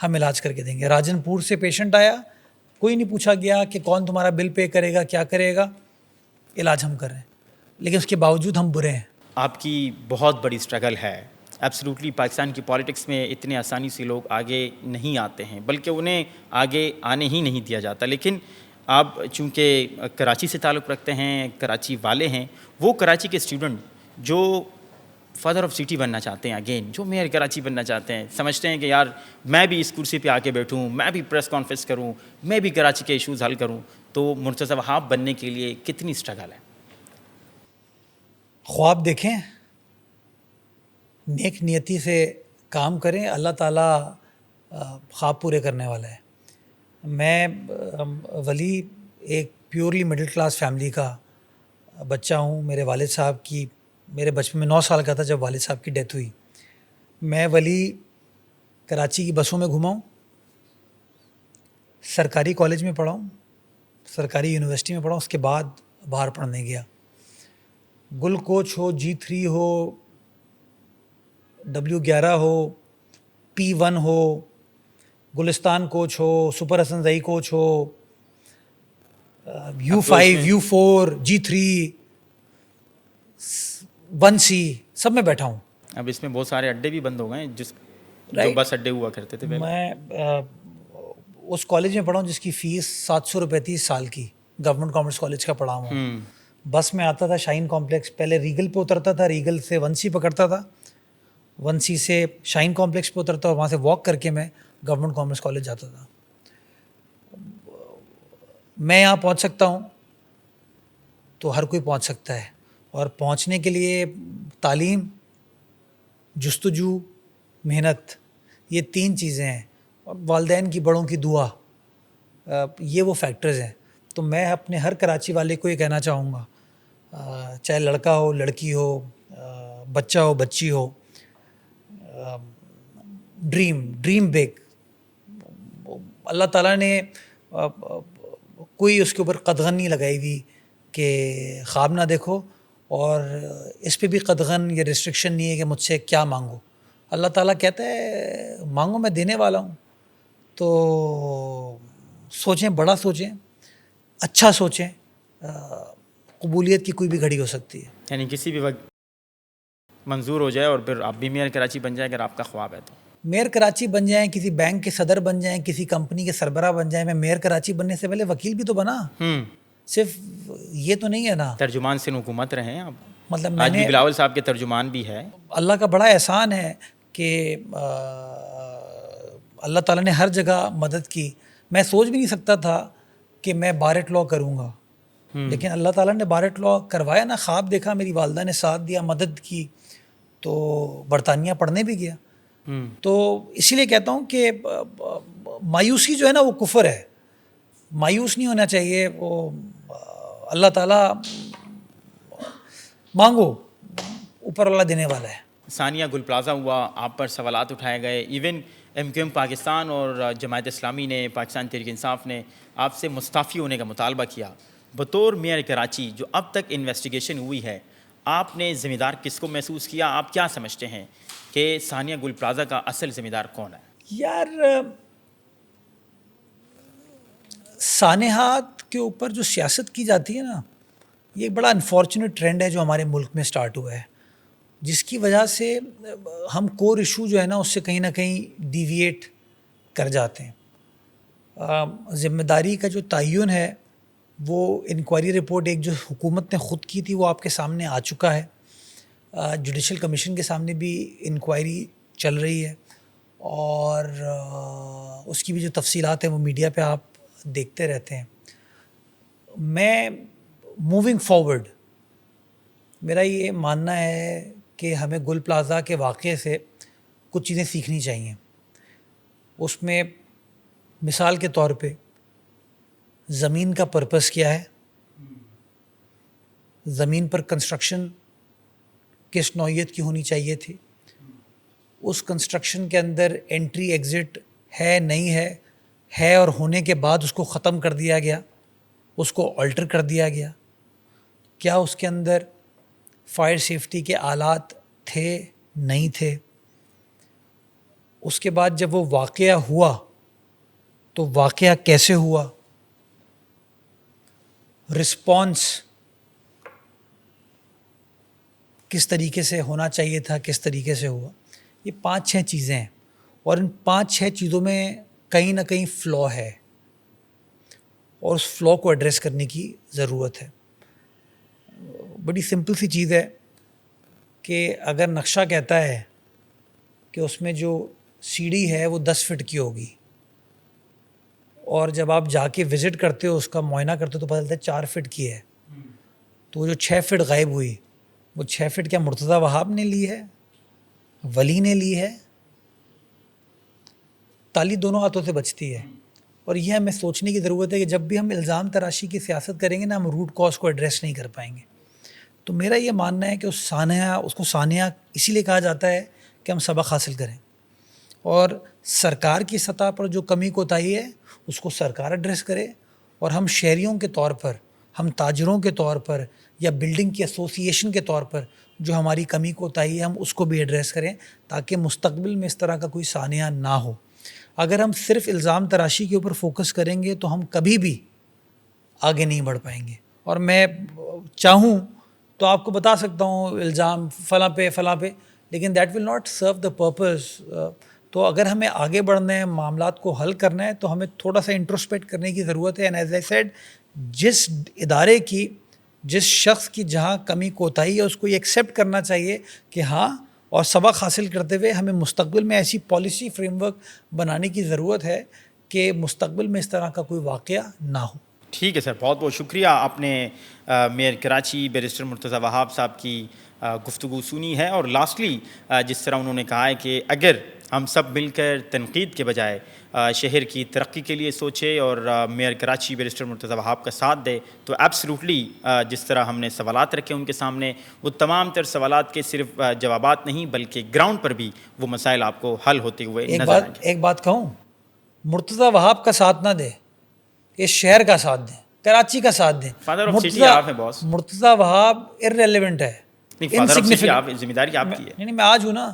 ہم علاج کر کے دیں گے. راجن پور سے پیشنٹ آیا, کوئی نہیں پوچھا گیا کہ کون تمہارا بل پے کرے گا, کیا کرے گا, علاج ہم کر رہے ہیں. لیکن اس کے باوجود ہم برے ہیں. آپ کی بہت بڑی اسٹرگل ہے. ایبسلیوٹلی پاکستان کی پالیٹکس میں اتنے آسانی سے لوگ آگے نہیں آتے ہیں, بلکہ انہیں آگے آنے ہی نہیں دیا جاتا. لیکن آپ چونکہ کراچی سے تعلق رکھتے ہیں, کراچی والے ہیں, وہ کراچی کے اسٹوڈنٹ جو فادر آف سٹی بننا چاہتے ہیں, اگین جو میئر کراچی بننا چاہتے ہیں, سمجھتے ہیں کہ یار میں بھی اس کرسی پہ آ کے بیٹھوں, میں بھی پریس کانفرنس کروں, میں بھی کراچی کے ایشوز حل کروں, تو مرتضی وہاب بننے کے لیے کتنی اسٹرگل ہے؟ خواب دیکھیں, نیک نیتی سے کام کریں, اللہ تعالیٰ خواب پورے کرنے والا ہے. میں ولی ایک پیورلی مڈل کلاس فیملی کا بچہ ہوں. میرے والد صاحب کی, میرے بچپن میں 9 سال کا تھا جب والد صاحب کی ڈیتھ ہوئی. میں ولی کراچی کی بسوں میں گھما ہوں, سرکاری کالج میں پڑھا ہوں, سرکاری یونیورسٹی میں پڑھا ہوں, اس کے بعد باہر پڑھنے گیا. گل کوچ ہو, G3 ہو, W11 ہو, P1 ہو, گلستان کوچ ہو, سپر حسن زئی کوچ ہو, U5, U4, G3, 1C, سب میں بیٹھا ہوں. اب اس میں بہت سارے اڈے بھی بند ہو گئے ہیں جو بس اڈے ہوا کرتے تھے. میں اس کالج میں پڑھا ہوں جس کی فیس 700 روپے تھی سال کی, گورنمنٹ کامرس کالج کا پڑھا ہوں. بس میں آتا تھا شاہین کمپلیکس, پہلے ریگل پہ اترتا تھا, ریگل سے 1C پکڑتا تھا, 1C سے شاہین کمپلیکس پہ اترتا, اور وہاں سے واک کر کے میں گورنمنٹ کامرس کالج جاتا تھا. میں یہاں پہنچ سکتا ہوں تو ہر کوئی پہنچ سکتا ہے, اور پہنچنے کے لیے تعلیم, جستجو, محنت, یہ 3 چیزیں ہیں, اور والدین کی, بڑوں کی دعا, یہ وہ فیکٹرز ہیں. تو میں اپنے ہر کراچی والے کو یہ کہنا چاہوں گا, چاہے لڑکا ہو, لڑکی ہو, بچہ ہو, بچی ہو, ڈریم بگ. اللہ تعالیٰ نے کوئی اس کے اوپر قدغن نہیں لگائی ہوئی کہ خواب نہ دیکھو, اور اس پہ بھی قدغن یا ریسٹرکشن نہیں ہے کہ مجھ سے کیا مانگو. اللہ تعالیٰ کہتا ہے مانگو میں دینے والا ہوں. تو سوچیں, بڑا سوچیں, اچھا سوچیں, قبولیت کی کوئی بھی گھڑی ہو سکتی ہے. یعنی کسی بھی وقت منظور ہو جائے, اور پھر آپ بھی میئر کراچی بن جائے اگر آپ کا خواب ہے تو. میئر کراچی بن جائیں, کسی بینک کے صدر بن جائیں, کسی کمپنی کے سربراہ بن جائیں. میں میئر کراچی بننے سے پہلے وکیل بھی تو بنا, صرف یہ تو نہیں ہے نا. ترجمان سے حکومت رہے ہیں آپ, مطلب آج بھی بلاول صاحب کے ترجمان بھی ہے. اللہ کا بڑا احسان ہے کہ اللہ تعالیٰ نے ہر جگہ مدد کی. میں سوچ بھی نہیں سکتا تھا کہ میں بارٹ لاء کروں گا، لیکن اللہ تعالیٰ نے بارٹ لاء کروایا نا، خواب دیکھا، میری والدہ نے ساتھ دیا، مدد کی، تو برطانیہ پڑھنے بھی گیا. تو اسی لیے کہتا ہوں کہ مایوسی جو ہے نا وہ کفر ہے، مایوس نہیں ہونا چاہیے. وہ اللہ تعالیٰ مانگو، اوپر اللہ دینے والا ہے. ثانیہ گل پلازا ہوا، آپ پر سوالات اٹھائے گئے، ایون MQM پاکستان اور جماعت اسلامی نے، پاکستان تحریک انصاف نے آپ سے مستعفی ہونے کا مطالبہ کیا. بطور میئر کراچی جو اب تک انویسٹیگیشن ہوئی ہے، آپ نے ذمہ دار کس کو محسوس کیا؟ آپ کیا سمجھتے ہیں کہ ثانیہ گل پلازا کا اصل ذمہ دار کون ہے؟ یار سانحات کے اوپر جو سیاست کی جاتی ہے نا، یہ ایک بڑا انفارچونیٹ ٹرینڈ ہے جو ہمارے ملک میں سٹارٹ ہوا ہے، جس کی وجہ سے ہم کور ایشو جو ہے نا اس سے کہیں نہ کہیں ڈیویٹ کر جاتے ہیں. ذمہ داری کا جو تعین ہے وہ انکوائری رپورٹ ایک جو حکومت نے خود کی تھی وہ آپ کے سامنے آ چکا ہے. جوڈیشل کمیشن کے سامنے بھی انکوائری چل رہی ہے، اور اس کی بھی جو تفصیلات ہیں وہ میڈیا پہ آپ دیکھتے رہتے ہیں. میں موونگ فارورڈ میرا یہ ماننا ہے کہ ہمیں گل پلازا کے واقعے سے کچھ چیزیں سیکھنی چاہیے. اس میں مثال کے طور پہ زمین کا پرپس کیا ہے، زمین پر کنسٹرکشن کس نوعیت کی ہونی چاہیے تھی، اس کنسٹرکشن کے اندر انٹری ایگزٹ ہے نہیں ہے اور ہونے کے بعد اس کو ختم کر دیا گیا، اس کو آلٹر کر دیا گیا، کیا اس کے اندر فائر سیفٹی کے آلات تھے نہیں تھے. اس کے بعد جب وہ واقعہ ہوا تو واقعہ کیسے ہوا، رسپانس کس طریقے سے ہونا چاہیے تھا، کس طریقے سے ہوا. یہ 5-6 چیزیں ہیں، اور ان 5-6 چیزوں میں کہیں نہ کہیں فلا ہے، اور اس فلا کو ایڈریس کرنے کی ضرورت ہے. بڑی سمپل سی چیز ہے کہ اگر نقشہ کہتا ہے کہ اس میں جو سیڑھی ہے وہ 10 فٹ کی ہوگی، اور جب آپ جا کے وزٹ کرتے ہو، اس کا معائنہ کرتے ہو، تو پتہ چلتا ہے 4 فٹ کی ہے، تو وہ جو 6 فٹ غائب ہوئی، وہ 6 فٹ کیا مرتضیٰ وہاب نے لی ہے، ولی نے لی ہے؟ تالی دونوں ہاتھوں سے بچتی ہے. اور یہ ہمیں سوچنے کی ضرورت ہے کہ جب بھی ہم الزام تراشی کی سیاست کریں گے نا، ہم روٹ کاز کو ایڈریس نہیں کر پائیں گے. تو میرا یہ ماننا ہے کہ اس کو سانحہ اسی لیے کہا جاتا ہے کہ ہم سبق حاصل کریں، اور سرکار کی سطح پر جو کمی کوتاہی ہے اس کو سرکار ایڈریس کرے، اور ہم شہریوں کے طور پر، ہم تاجروں کے طور پر، یا بلڈنگ کی ایسوسی ایشن کے طور پر جو ہماری کمی کوتاہی ہے ہم اس کو بھی ایڈریس کریں، تاکہ مستقبل میں اس طرح کا کوئی سانحہ نہ ہو. اگر ہم صرف الزام تراشی کے اوپر فوکس کریں گے تو ہم کبھی بھی آگے نہیں بڑھ پائیں گے. اور میں چاہوں تو آپ کو بتا سکتا ہوں الزام فلاں پہ، لیکن that will not serve the purpose. تو اگر ہمیں آگے بڑھنا ہے، معاملات کو حل کرنا ہے، تو ہمیں تھوڑا سا انٹروسپیکٹ کرنے کی ضرورت ہے. اینڈ ایز آئی سیڈ، جس ادارے کی، جس شخص کی جہاں کمی کوتاہی ہے اس کو یہ ایکسیپٹ کرنا چاہیے کہ ہاں، اور سبق حاصل کرتے ہوئے ہمیں مستقبل میں ایسی پالیسی فریم ورک بنانے کی ضرورت ہے کہ مستقبل میں اس طرح کا کوئی واقعہ نہ ہو. ٹھیک ہے سر، بہت بہت شکریہ. آپ نے میئر کراچی بیرسٹر مرتضیٰ وہاب صاحب کی گفتگو سنی ہے، اور لاسٹلی جس طرح انہوں نے کہا ہے کہ اگر ہم سب مل کر تنقید کے بجائے شہر کی ترقی کے لیے سوچے اور میئر کراچی بیرسٹر مرتضیٰ وہاب کا ساتھ دے، تو ایبسلیوٹلی جس طرح ہم نے سوالات رکھے ان کے سامنے، وہ تمام تر سوالات کے صرف جوابات نہیں بلکہ گراؤنڈ پر بھی وہ مسائل آپ کو حل ہوتے ہوئے نظر آئیں گے. ایک بات کہوں، مرتضیٰ وہاب کا ساتھ نہ دے، اس شہر کا ساتھ دیں، کراچی کا ساتھ دیں. فادر آف سٹی آپ ہیں باس. مرتضیٰ وہاب ارریلیونٹ ہے، فادر آف سٹی آپ، ذمہ داری آپ کی ہے. نہیں، میں آج ہوں نا،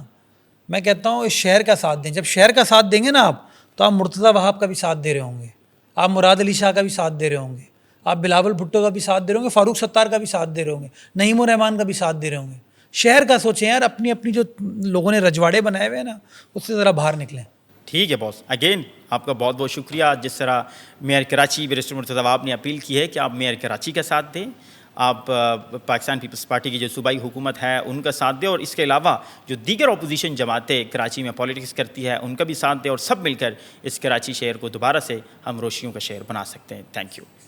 میں کہتا ہوں اس شہر کا ساتھ دیں. جب شہر کا ساتھ دیں گے نا آپ، تو آپ مرتضیٰ وہاب کا بھی ساتھ دے رہے ہوں گے، آپ مراد علی شاہ کا بھی ساتھ دے رہے ہوں گے، آپ بلاول بھٹو کا بھی ساتھ دے رہے ہوں گے، فاروق ستار کا بھی ساتھ دے رہے ہوں گے، نعیم الرحمان کا بھی ساتھ دے رہے ہوں گے. شہر کا سوچیں یار، اپنی جو لوگوں نے رجواڑے بنائے ہوئے ہیں نا، اس سے ذرا باہر نکلیں. ٹھیک ہے باس، اگین آپ کا بہت بہت شکریہ. جس طرح میئر کراچی بیرسٹر مرتضیٰ وہاب نے اپیل کی ہے کہ آپ میئر کراچی کا ساتھ دیں، آپ پاکستان پیپلز پارٹی کی جو صوبائی حکومت ہے ان کا ساتھ دیں، اور اس کے علاوہ جو دیگر اپوزیشن جماعتیں کراچی میں پالیٹکس کرتی ہے ان کا بھی ساتھ دیں، اور سب مل کر اس کراچی شہر کو دوبارہ سے ہم روشنیوں کا شہر بنا سکتے ہیں. Thank you.